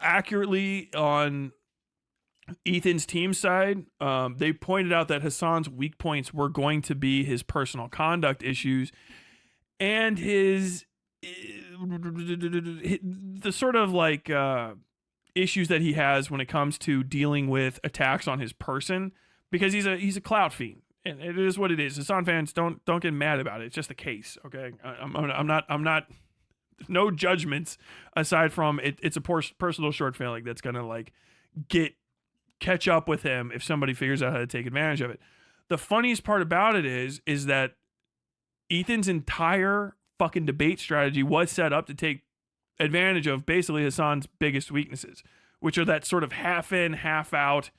A: accurately on Ethan's team side. They pointed out that Hassan's weak points were going to be his personal conduct issues and the sort of like issues that he has when it comes to dealing with attacks on his person, because he's a clout fiend, and it is what it is. Hassan fans, don't get mad about it. It's just the case, okay? I'm not no judgments aside from it's a personal short failing that's gonna like catch up with him if somebody figures out how to take advantage of it. The funniest part about it is that Ethan's entire fucking debate strategy was set up to take advantage of basically Hassan's biggest weaknesses, which are that sort of half in, half out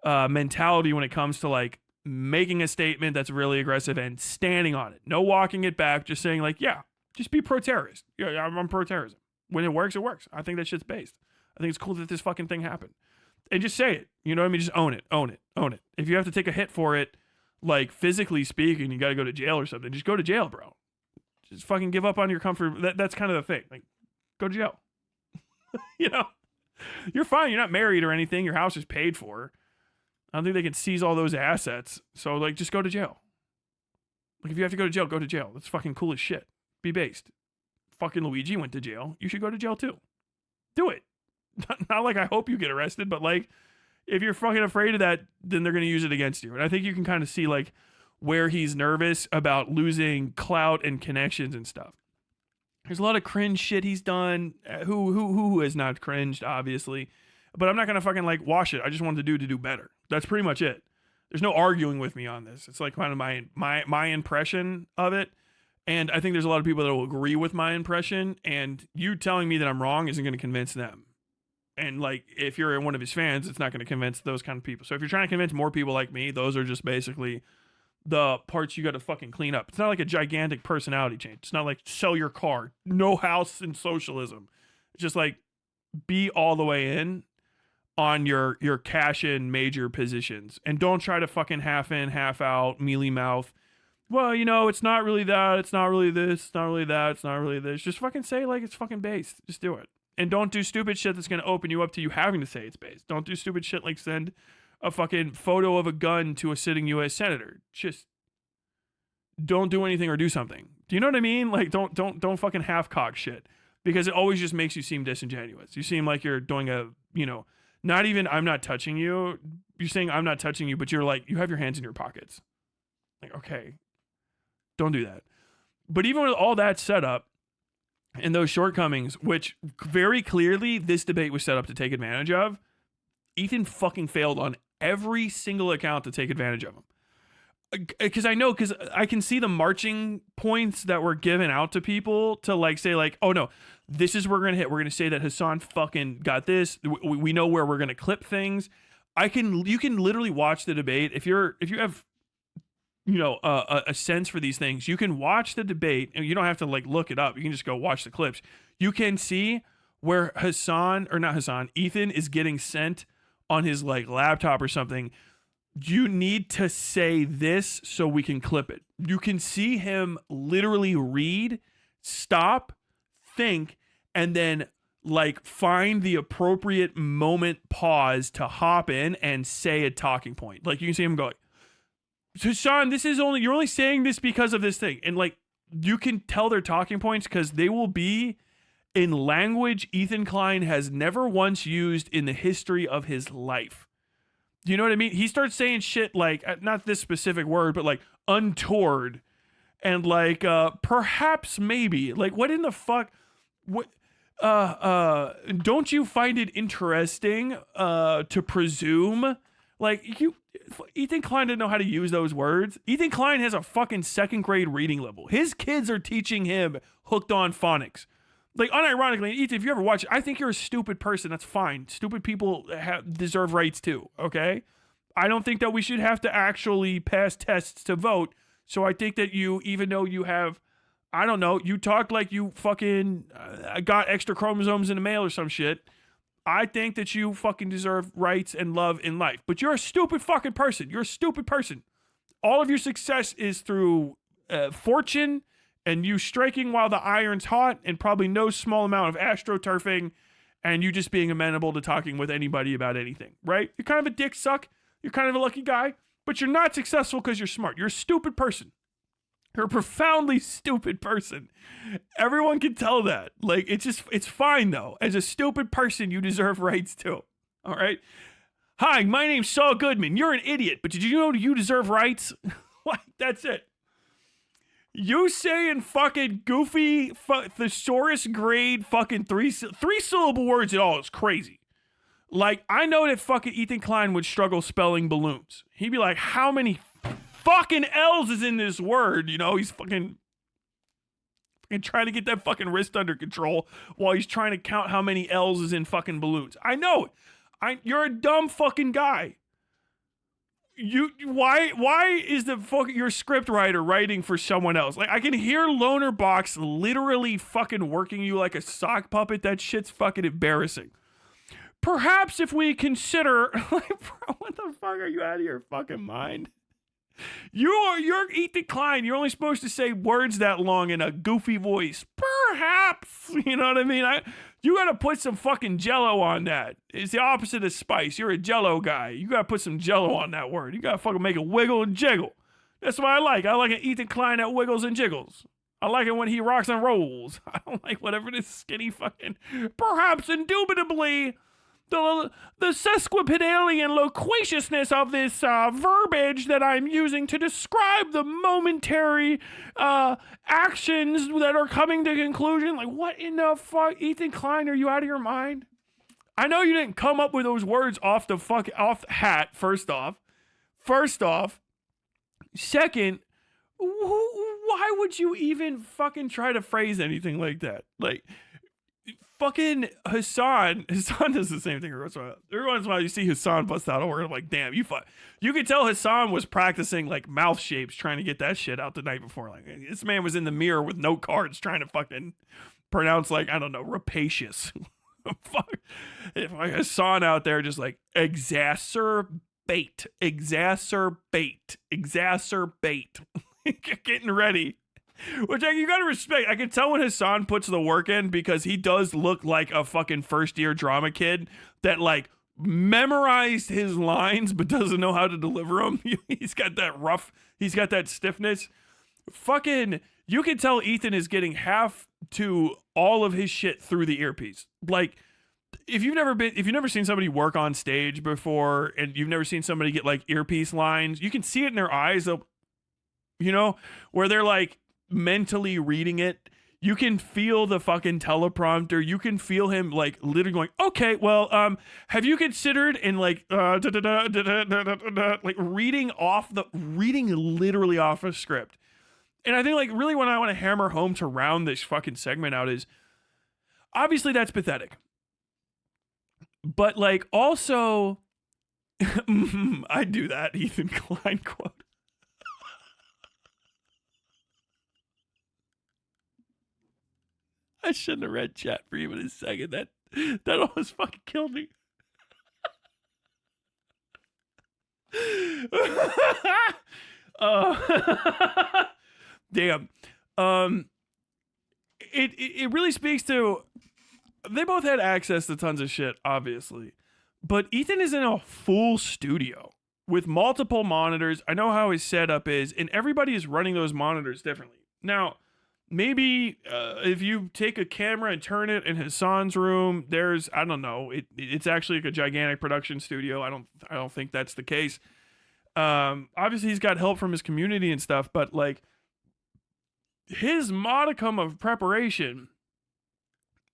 A: mentality when it comes to like making a statement that's really aggressive and standing on it. No walking it back, just saying like, yeah, just be pro-terrorist. Yeah, I'm pro-terrorism. When it works, it works. I think that shit's based. I think it's cool that this fucking thing happened. And just say it. You know what I mean? Just own it. If you have to take a hit for it, like physically speaking, you got to go to jail or something, just go to jail, bro. Just fucking give up on your comfort. That's kind of the thing. Like, go to jail. You know? You're fine. You're not married or anything. Your house is paid for. I don't think they can seize all those assets. So, like, just go to jail. Like, if you have to go to jail, go to jail. That's fucking cool as shit. Be based. Fucking Luigi went to jail. You should go to jail too. Do it. Not like I hope you get arrested, but like, if you're fucking afraid of that, then they're going to use it against you. And I think you can kind of see like where he's nervous about losing clout and connections and stuff. There's a lot of cringe shit he's done. Who has not cringed, obviously. But I'm not going to fucking like wash it. I just wanted to do better. That's pretty much it. There's no arguing with me on this. It's like kind of my impression of it. And I think there's a lot of people that will agree with my impression. And you telling me that I'm wrong isn't going to convince them. And like, if you're one of his fans, it's not going to convince those kind of people. So if you're trying to convince more people like me, those are just basically the parts you got to fucking clean up. It's not like a gigantic personality change. It's not like sell your car, no house in socialism. It's just like be all the way in on your cash in major positions, and don't try to fucking half in, half out, mealy mouth. Well, you know, it's not really that. It's not really this. It's not really that. It's not really this. Just fucking say like it's fucking based. Just do it. And don't do stupid shit that's going to open you up to you having to say it's based. Don't do stupid shit like send a fucking photo of a gun to a sitting U.S. senator. Just don't do anything or do something. Do you know what I mean? Like, don't fucking half-cock shit. Because it always just makes you seem disingenuous. You seem like you're doing a, you know, not even I'm not touching you. You're saying I'm not touching you, but you're like, you have your hands in your pockets. Like, okay, don't do that. But even with all that set up, and those shortcomings, which very clearly this debate was set up to take advantage of, Ethan fucking failed on every single account to take advantage of them. Because I can see the marching points that were given out to people to like say like, oh no, this is where we're gonna hit. We're gonna say that Hassan fucking got this. We know where we're gonna clip things. You can literally watch the debate if you have, you know, a sense for these things. You can watch the debate and you don't have to like look it up. You can just go watch the clips. You can see where Ethan is getting sent on his like laptop or something. You need to say this so we can clip it. You can see him literally read, stop, think, and then like find the appropriate moment, pause to hop in and say a talking point. Like you can see him go like, so Sean, you're only saying this because of this thing. And like, you can tell their talking points because they will be in language Ethan Klein has never once used in the history of his life. Do you know what I mean? He starts saying shit like, not this specific word, but like untoward and like perhaps maybe like what in the fuck what don't you find it interesting to presume like Ethan Klein didn't know how to use those words. Ethan Klein has a fucking second grade reading level. His kids are teaching him hooked on phonics. Like, unironically, Ethan, if you ever watch it, I think you're a stupid person. That's fine. Stupid people deserve rights too, okay? I don't think that we should have to actually pass tests to vote. So I think that you, even though you have, I don't know, you talk like you fucking got extra chromosomes in the mail or some shit. I think that you fucking deserve rights and love in life. But you're a stupid fucking person. You're a stupid person. All of your success is through fortune and you striking while the iron's hot and probably no small amount of astroturfing and you just being amenable to talking with anybody about anything, right? You're kind of a dick suck. You're kind of a lucky guy, but you're not successful because you're smart. You're a stupid person. You're a profoundly stupid person. Everyone can tell that. Like, it's fine though. As a stupid person, you deserve rights too. All right? Hi, my name's Saul Goodman. You're an idiot, but did you know you deserve rights? Like, that's it. You saying fucking goofy thesaurus grade fucking three syllable words at all is crazy. Like, I know that fucking Ethan Klein would struggle spelling balloons. He'd be like, how many fucking L's is in this word? You know, he's fucking trying to get that fucking wrist under control while he's trying to count how many L's is in fucking balloons. I know it. You're a dumb fucking guy. Why is the fucking your script writer writing for someone else? Like, I can hear Loner Box literally fucking working you like a sock puppet. That shit's fucking embarrassing. Perhaps if we consider, like, bro, what the fuck, are you out of your fucking mind? You're Ethan Klein. You're only supposed to say words that long in a goofy voice. Perhaps, you know what I mean? You gotta put some fucking Jello on that. It's the opposite of spice. You're a Jello guy. You gotta put some Jello on that word. You gotta fucking make it wiggle and jiggle. That's what I like. I like an Ethan Klein that wiggles and jiggles. I like it when he rocks and rolls. I don't like whatever this skinny fucking. Perhaps indubitably. The sesquipedalian loquaciousness of this verbiage that I'm using to describe the momentary actions that are coming to conclusion. Like, what in the fuck? Ethan Klein, are you out of your mind? I know you didn't come up with those words off the hat, first off. Second, why would you even fucking try to phrase anything like that? Like, fucking Hassan does the same thing every once in a while. You see Hassan bust out a word. I'm like, damn, you could tell Hassan was practicing like mouth shapes, trying to get that shit out the night before. Like, this man was in the mirror with note cards trying to fucking pronounce, like, I don't know, rapacious. Fuck. If like Hassan out there just like exacerbate, getting ready. Which you gotta respect. I can tell when Hassan puts the work in because he does look like a fucking first year drama kid that like memorized his lines but doesn't know how to deliver them. He's got that stiffness. Fucking, you can tell Ethan is getting half to all of his shit through the earpiece. Like, if you've never seen somebody work on stage before and you've never seen somebody get like earpiece lines, you can see it in their eyes, you know, where they're like mentally reading it. You can feel the fucking teleprompter. You can feel him like literally going, okay, well, have you considered in like like reading literally off a script. And I think like really what I want to hammer home to round this fucking segment out is obviously that's pathetic. But like also I do that Ethan Klein quote. I shouldn't have read chat for even a second. That almost fucking killed me. Damn. It really speaks to. They both had access to tons of shit, obviously, but Ethan is in a full studio with multiple monitors. I know how his setup is, and everybody is running those monitors differently. Now, maybe if you take a camera and turn it in Hassan's room, there's, I don't know, it's actually like a gigantic production studio. I don't think that's the case. Obviously he's got help from his community and stuff, but like his modicum of preparation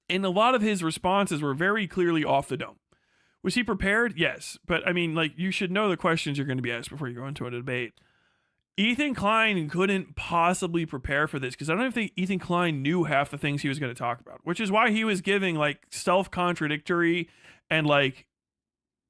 A: and a lot of his responses were very clearly off the dome. Was he prepared? Yes. But I mean, like, you should know the questions you're going to be asked before you go into a debate. Ethan Klein couldn't possibly prepare for this because I don't even think Ethan Klein knew half the things he was going to talk about, which is why he was giving like self-contradictory and like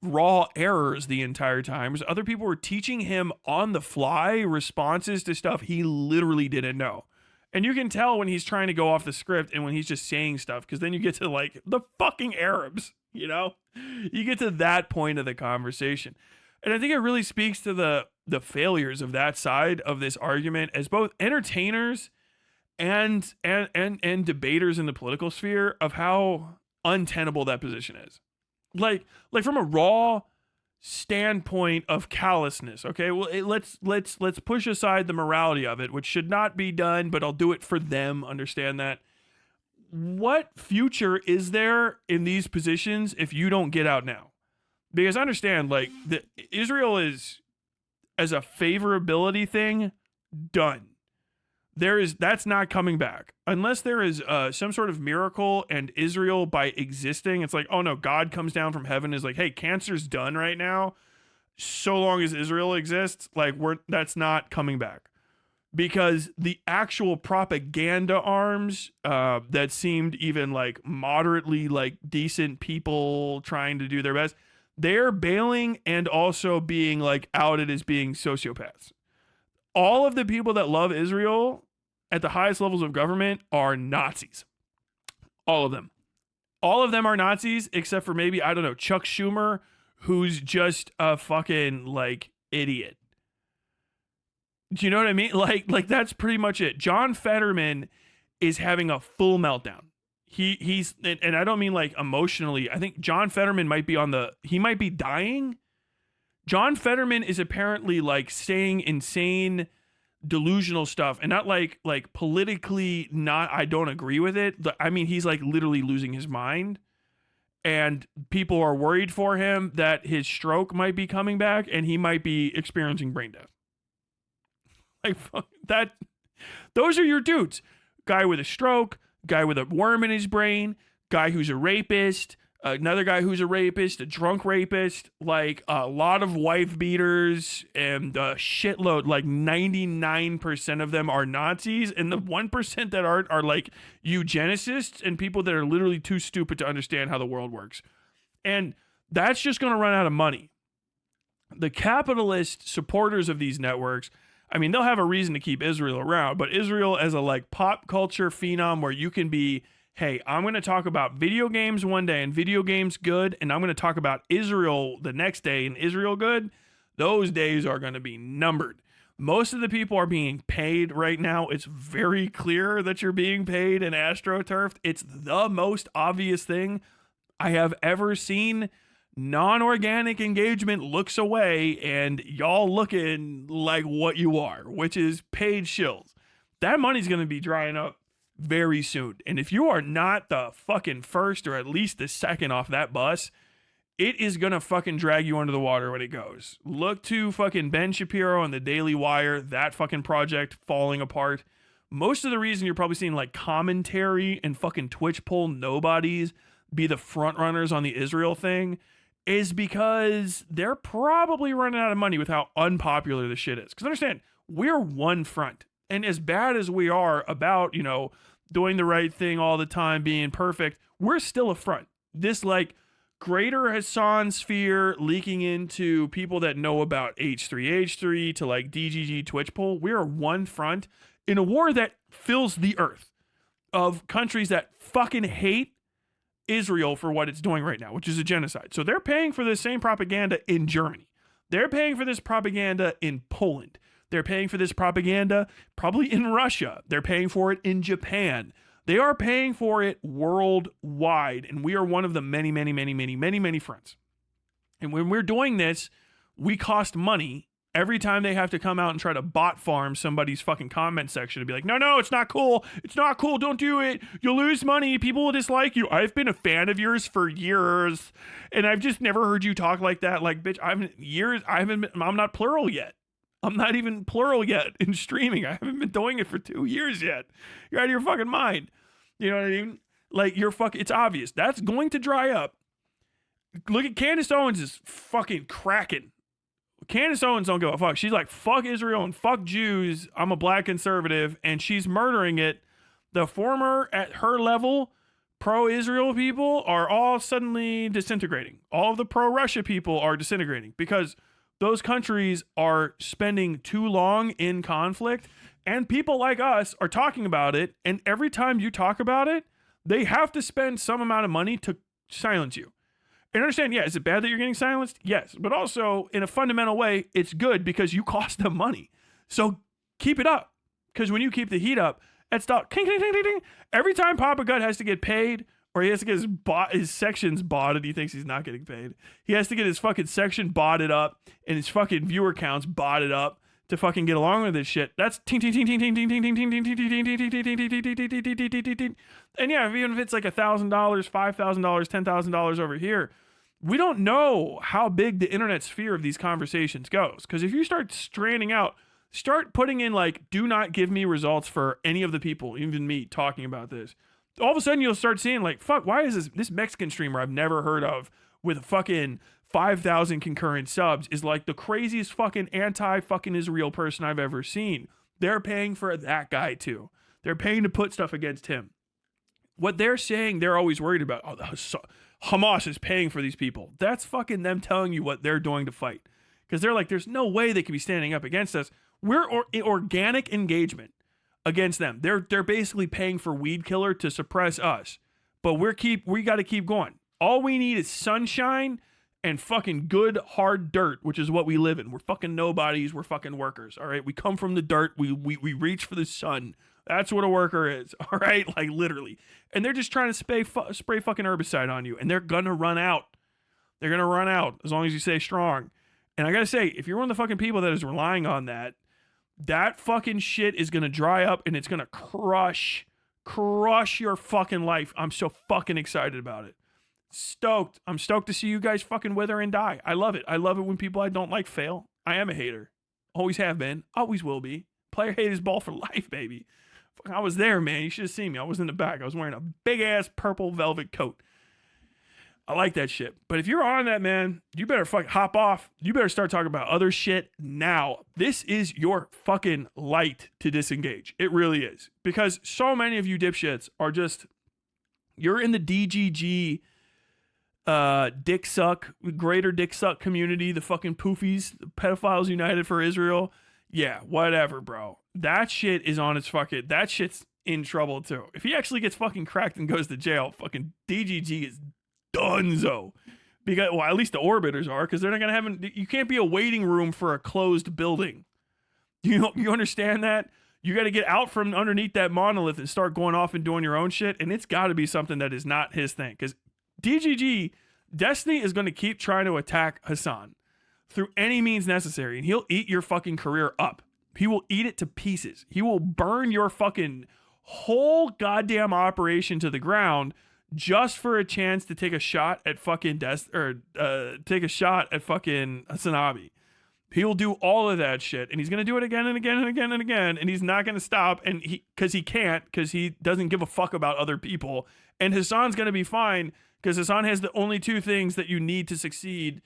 A: raw errors the entire time. Other people were teaching him on the fly responses to stuff he literally didn't know. And you can tell when he's trying to go off the script and when he's just saying stuff, because then you get to like the fucking Arabs, you know? You get to that point of the conversation. And I think it really speaks to the failures of that side of this argument as both entertainers and debaters in the political sphere of how untenable that position is. Like from a raw standpoint of callousness, okay? Well, let's push aside the morality of it, which should not be done, but I'll do it for them, understand that. What future is there in these positions if you don't get out now? Because I understand, like, Israel is, as a favorability thing, done. That's not coming back. Unless there is some sort of miracle and Israel, by existing, it's like, oh no, God comes down from heaven, is like, hey, cancer's done right now. So long as Israel exists, like, that's not coming back. Because the actual propaganda arms that seemed even like moderately like decent people trying to do their best, they're bailing and also being like outed as being sociopaths. All of the people that love Israel at the highest levels of government are Nazis. All of them. All of them are Nazis except for maybe, I don't know, Chuck Schumer, who's just a fucking like idiot. Do you know what I mean? Like that's pretty much it. John Fetterman is having a full meltdown. He's and I don't mean like emotionally. I think John Fetterman might be he might be dying. John Fetterman is apparently like saying insane, delusional stuff, and not like politically not, I don't agree with it. I mean, he's like literally losing his mind, and people are worried for him that his stroke might be coming back and he might be experiencing brain death. Like that, those are your dudes. Guy with a stroke, guy with a worm in his brain, guy who's a rapist, another guy who's a rapist, a drunk rapist, like a lot of wife beaters, and a shitload, like 99% of them are Nazis, and the 1% that aren't are like eugenicists and people that are literally too stupid to understand how the world works. And that's just going to run out of money. The capitalist supporters of these networks, I mean, they'll have a reason to keep Israel around, but Israel as a like pop culture phenom where you can be, hey, I'm going to talk about video games one day and video games good, and I'm going to talk about Israel the next day and Israel good, those days are going to be numbered. Most of the people are being paid right now. It's very clear that you're being paid and astroturfed. It's the most obvious thing I have ever seen. Non-organic engagement looks away and y'all looking like what you are, which is paid shills. That money's going to be drying up very soon. And if you are not the fucking first or at least the second off that bus, it is going to fucking drag you under the water when it goes. Look to fucking Ben Shapiro and the Daily Wire, that fucking project falling apart. Most of the reason you're probably seeing like commentary and fucking Twitch poll nobodies be the front runners on the Israel thing is because they're probably running out of money with how unpopular this shit is. Because understand, we're one front. And as bad as we are about, you know, doing the right thing all the time, being perfect, we're still a front. This like greater Hassan sphere leaking into people that know about H3H3 to like DGG Twitch poll. We're one front in a war that fills the earth of countries that fucking hate Israel for what it's doing right now, which is a genocide. So they're paying for this same propaganda in Germany. They're paying for this propaganda in Poland. They're paying for this propaganda probably in Russia. They're paying for it in Japan. They are paying for it worldwide. And we are one of the many, many, many, many, many, many fronts. And when we're doing this, we cost money every time they have to come out and try to bot farm somebody's fucking comment section to be like, no, it's not cool. It's not cool. Don't do it. You'll lose money. People will dislike you. I've been a fan of yours for years, and I've just never heard you talk like that. Like, bitch, I'm not plural yet. I'm not even plural yet in streaming. I haven't been doing it for 2 years yet. You're out of your fucking mind. You know what I mean? Like, it's obvious. That's going to dry up. Look at Candace Owens is fucking cracking. Candace Owens don't give a fuck. She's like, fuck Israel and fuck Jews. I'm a black conservative, and she's murdering it. The former, at her level, pro-Israel people are all suddenly disintegrating. All of the pro-Russia people are disintegrating because those countries are spending too long in conflict, and people like us are talking about it, and every time you talk about it, they have to spend some amount of money to silence you. And understand, yeah, is it bad that you're getting silenced? Yes. But also, in a fundamental way, it's good because you cost them money. So keep it up. Because when you keep the heat up, it's not ding, ding, ding, ding, ding. Every time Papa Gut has to get paid, or he has to get his sections botted, he thinks he's not getting paid. He has to get his fucking section botted up and his fucking viewer counts botted up to fucking get along with this shit. That's ting ting ting ting ting ting ting ting ting ting ting ting ting ting ting ting ting ting. And yeah, even if it's like $1,000, $5,000, $10,000 over here, we don't know how big the internet sphere of these conversations goes. Because if you start stranding out, start putting in like, do not give me results for any of the people, even me, talking about this. All of a sudden you'll start seeing like, fuck, why is this Mexican streamer I've never heard of with fucking 5,000 concurrent subs is like the craziest fucking anti-fucking Israel person I've ever seen. They're paying for that guy too. They're paying to put stuff against him. What they're saying they're always worried about, oh, Hamas is paying for these people. That's fucking them telling you what they're doing to fight. Because they're like, there's no way they can be standing up against us. We're organic engagement against them. They're basically paying for Weed Killer to suppress us. But we got to keep going. All we need is sunshine and fucking good hard dirt, which is what we live in. We're fucking nobodies. We're fucking workers. All right. We come from the dirt. We reach for the sun. That's what a worker is. All right. Like literally. And they're just trying to spray fucking herbicide on you. And they're going to run out. They're going to run out as long as you stay strong. And I got to say, if you're one of the fucking people that is relying on that fucking shit is going to dry up and it's going to crush your fucking life. I'm so fucking excited about it. Stoked. I'm stoked to see you guys fucking wither and die. I love it. I love it when people I don't like fail. I am a hater. Always have been. Always will be. Player hate his ball for life, baby. I was there, man. You should have seen me. I was in the back. I was wearing a big ass purple velvet coat. I like that shit. But if you're on that, man, you better fucking hop off. You better start talking about other shit now. This is your fucking light to disengage. It really is. Because so many of you dipshits are just, you're in the DGG dick suck, greater dick suck community, the fucking poofies, the pedophiles united for Israel. Yeah, whatever, bro. That shit is on its fucking, that shit's in trouble too. If he actually gets fucking cracked and goes to jail, fucking DGG is donezo. Because, well, at least the orbiters are, because they're not gonna have, you can't be a waiting room for a closed building. You understand that? You got to get out from underneath that monolith and start going off and doing your own shit. And it's got to be something that is not his thing. Because DGG, Destiny is going to keep trying to attack Hassan through any means necessary. And he'll eat your fucking career up. He will eat it to pieces. He will burn your fucking whole goddamn operation to the ground just for a chance to take a shot at fucking take a shot at fucking Sanabi. He will do all of that shit, and he's gonna do it again and again and again and again, and he's not gonna stop, and because he doesn't give a fuck about other people, and Hassan's gonna be fine because Hassan has the only two things that you need to succeed,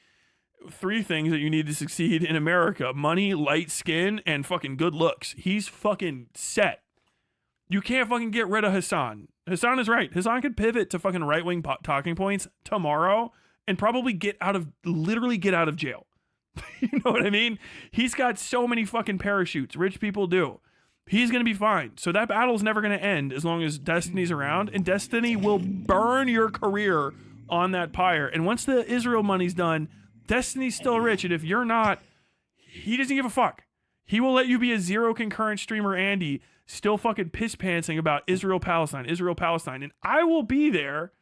A: three things that you need to succeed in America: money, light skin, and fucking good looks. He's fucking set. You can't fucking get rid of Hassan. Hassan is right. Hassan could pivot to fucking right-wing talking points tomorrow and probably literally get out of jail. You know what I mean? He's got so many fucking parachutes. Rich people do. He's going to be fine. So that battle's never going to end as long as Destiny's around, and Destiny will burn your career on that pyre. And once the Israel money's done, Destiny's still rich. And if you're not, he doesn't give a fuck. He will let you be a zero concurrent streamer, Andy, still fucking piss pantsing about Israel-Palestine. And I will be there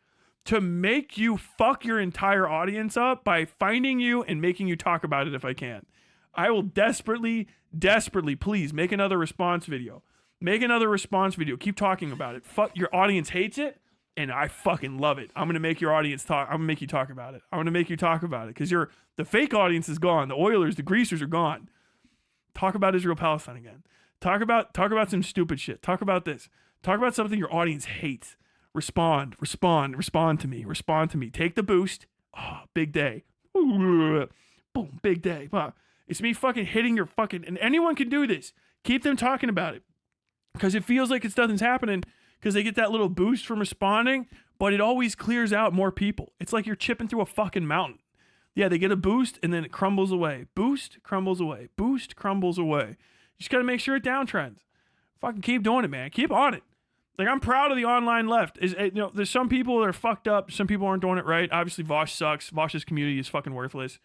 A: to make you fuck your entire audience up by finding you and making you talk about it if I can. I will desperately, please make another response video. Keep talking about it. Fuck, your audience hates it, and I fucking love it. I'm going to make your audience talk. I'm going to make you talk about it. Because the fake audience is gone. The Oilers, the Greasers are gone. Talk about Israel-Palestine again. Talk about some stupid shit. Talk about this. Talk about something your audience hates. Respond to me. Take the boost. Oh, big day. Boom, big day. Wow. It's me fucking hitting your fucking, and anyone can do this. Keep them talking about it. Because it feels like nothing's happening because they get that little boost from responding, but it always clears out more people. It's like you're chipping through a fucking mountain. Yeah, they get a boost and then it crumbles away. Boost, crumbles away. Boost, crumbles away. You just got to make sure it downtrends. Fucking keep doing it, man. Keep on it. Like, I'm proud of the online left. There's some people that are fucked up. Some people aren't doing it right. Obviously, Vosh sucks. Vosh's community is fucking worthless.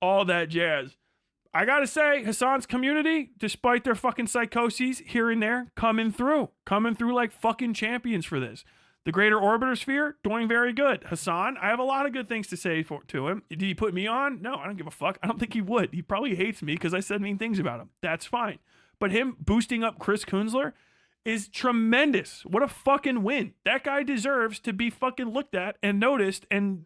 A: All that jazz. I gotta say, Hassan's community, despite their fucking psychoses here and there, coming through like fucking champions for this. The Greater Orbiter Sphere, doing very good. Hassan, I have a lot of good things to say to him. Did he put me on? No, I don't give a fuck. I don't think he would. He probably hates me because I said mean things about him. That's fine. But him boosting up Chris Kunzler is tremendous. What a fucking win. That guy deserves to be fucking looked at and noticed and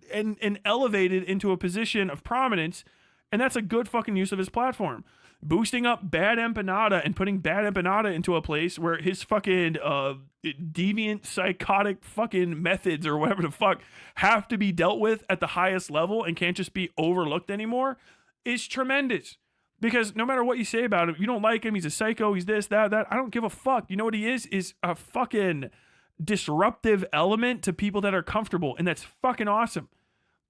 A: elevated into a position of prominence. And that's a good fucking use of his platform. Boosting up Bad Empanada and putting Bad Empanada into a place where his fucking deviant, psychotic fucking methods or whatever the fuck have to be dealt with at the highest level and can't just be overlooked anymore is tremendous. Because no matter what you say about him, you don't like him, he's a psycho, he's this, that. I don't give a fuck. You know what he is a fucking disruptive element to people that are comfortable, and that's fucking awesome.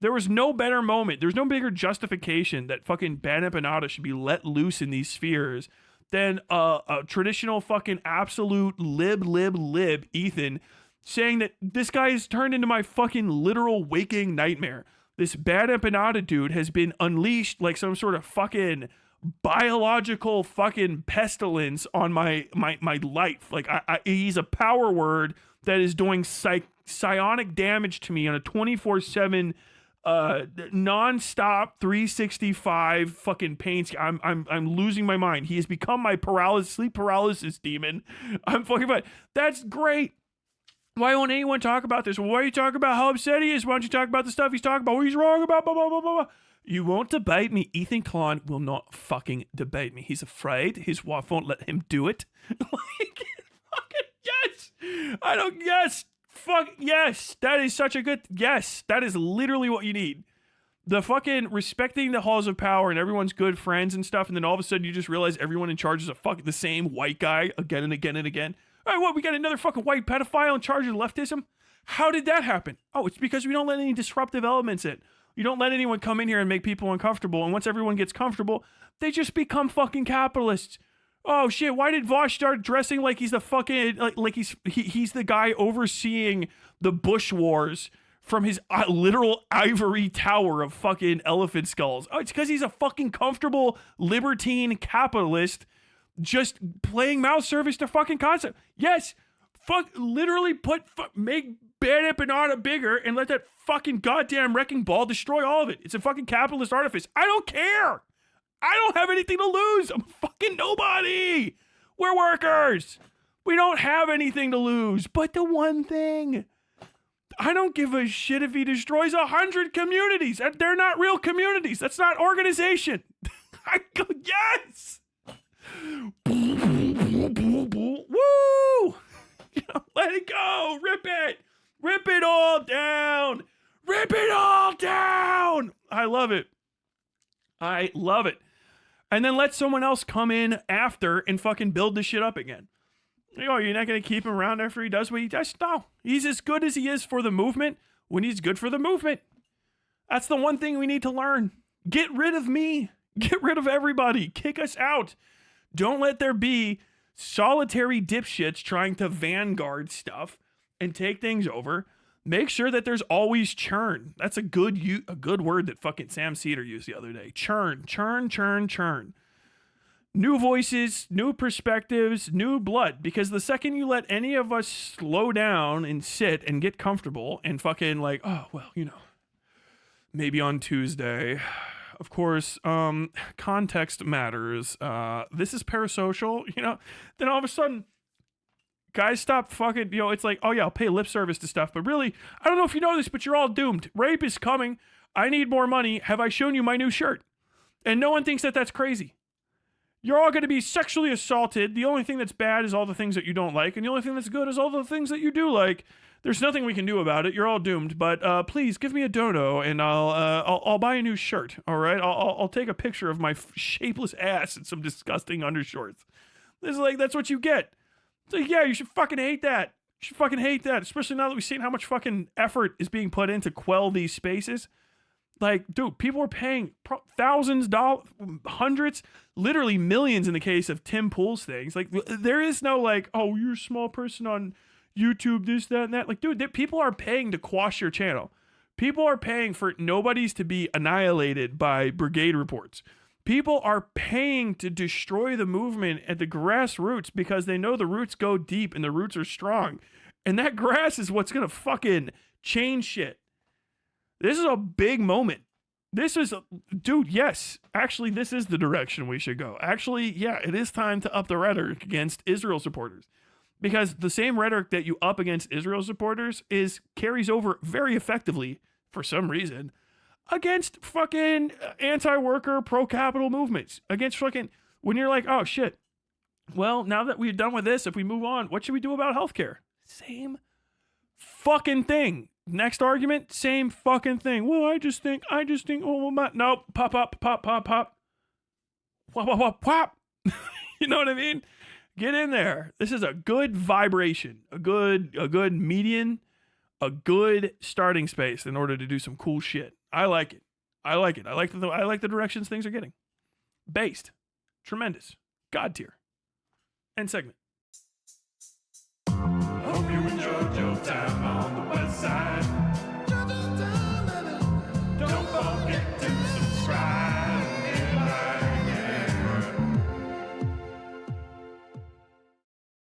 A: There was no better moment. There's no bigger justification that fucking Bad Empanada should be let loose in these spheres than a traditional fucking absolute lib Ethan saying that this guy is turned into my fucking literal waking nightmare. This Bad Empanada dude has been unleashed like some sort of fucking biological fucking pestilence on my life. Like he's a power word that is doing psionic damage to me on a 24/7 non-stop 365 fucking pain. I'm losing my mind. He has become my sleep paralysis demon. I'm fucking fine. That's great. Why won't anyone talk about this? Why are you talking about how upset he is? Why don't you talk about the stuff he's talking about? What he's wrong about? Blah, blah, blah, blah, blah. You won't debate me. Ethan Klein will not fucking debate me. He's afraid. His wife won't let him do it. Like, fucking yes. Yes. Fuck yes, that is such a good, yes, that is literally what you need. The fucking respecting the halls of power and everyone's good friends and stuff, and then all of a sudden you just realize everyone in charge is a fucking the same white guy again and again and again. All right, what, we got another fucking white pedophile in charge of leftism? How did that happen? Oh, it's because we don't let any disruptive elements in. You don't let anyone come in here and make people uncomfortable, and once everyone gets comfortable, they just become fucking capitalists. Oh shit, why did Vosh start dressing like he's the fucking, like he's the guy overseeing the Bush wars from his literal ivory tower of fucking elephant skulls? Oh, it's because he's a fucking comfortable libertine capitalist just playing mouth service to fucking concept. Yes, literally make Bad Empanada bigger and let that fucking goddamn wrecking ball destroy all of it. It's a fucking capitalist artifice. I don't care. I don't have anything to lose. I'm fucking nobody. We're workers. We don't have anything to lose. But the one thing, I don't give a shit if he destroys 100 communities. They're not real communities. That's not organization. I go, yes. Woo. Let it go. Rip it. Rip it all down. Rip it all down. I love it. I love it. And then let someone else come in after and fucking build this shit up again. Oh, you're not going to keep him around after he does what he does? No. He's as good as he is for the movement when he's good for the movement. That's the one thing we need to learn. Get rid of me. Get rid of everybody. Kick us out. Don't let there be solitary dipshits trying to vanguard stuff and take things over. Make sure that there's always churn. That's a good word that fucking Sam Cedar used the other day. Churn. New voices, new perspectives, new blood. Because the second you let any of us slow down and sit and get comfortable and fucking like, oh, well, maybe on Tuesday. Of course, context matters. This is parasocial, then all of a sudden, guys stop fucking, it's like, oh yeah, I'll pay lip service to stuff, but really, I don't know if you know this, but you're all doomed. Rape is coming. I need more money. Have I shown you my new shirt? And no one thinks that that's crazy. You're all going to be sexually assaulted. The only thing that's bad is all the things that you don't like, and the only thing that's good is all the things that you do like. There's nothing we can do about it. You're all doomed. But please give me a dono, and I'll buy a new shirt. All right, I'll take a picture of my shapeless ass and some disgusting undershorts. This is like, that's what you get. It's like, yeah, you should fucking hate that. You should fucking hate that, especially now that we've seen how much fucking effort is being put in to quell these spaces. Like, dude, people are paying thousands, dollars, hundreds, literally millions in the case of Tim Pool's things. Like, there is no like, oh, you're a small person on YouTube, this, that, and that. Like, dude, people are paying to quash your channel. People are paying for nobodies to be annihilated by brigade reports. People are paying to destroy the movement at the grassroots because they know the roots go deep and the roots are strong. And that grass is what's going to fucking change shit. This is a big moment. This is, dude, yes. Actually, this is the direction we should go. Actually, yeah, it is time to up the rhetoric against Israel supporters. Because the same rhetoric that you up against Israel supporters carries over very effectively, for some reason, against fucking anti-worker, pro-capital movements. Against fucking, when you're like, oh shit, well, now that we're done with this, if we move on, what should we do about healthcare? Same fucking thing. Next argument, same fucking thing. Well, I just think, oh, my, nope, pop. Wop. You know what I mean? Get in there. This is a good vibration, a good median, a good starting space in order to do some cool shit. I like it. I like the directions things are getting. Based. Tremendous. God tier. End segment.
B: Hope you enjoyed your time on the Westside.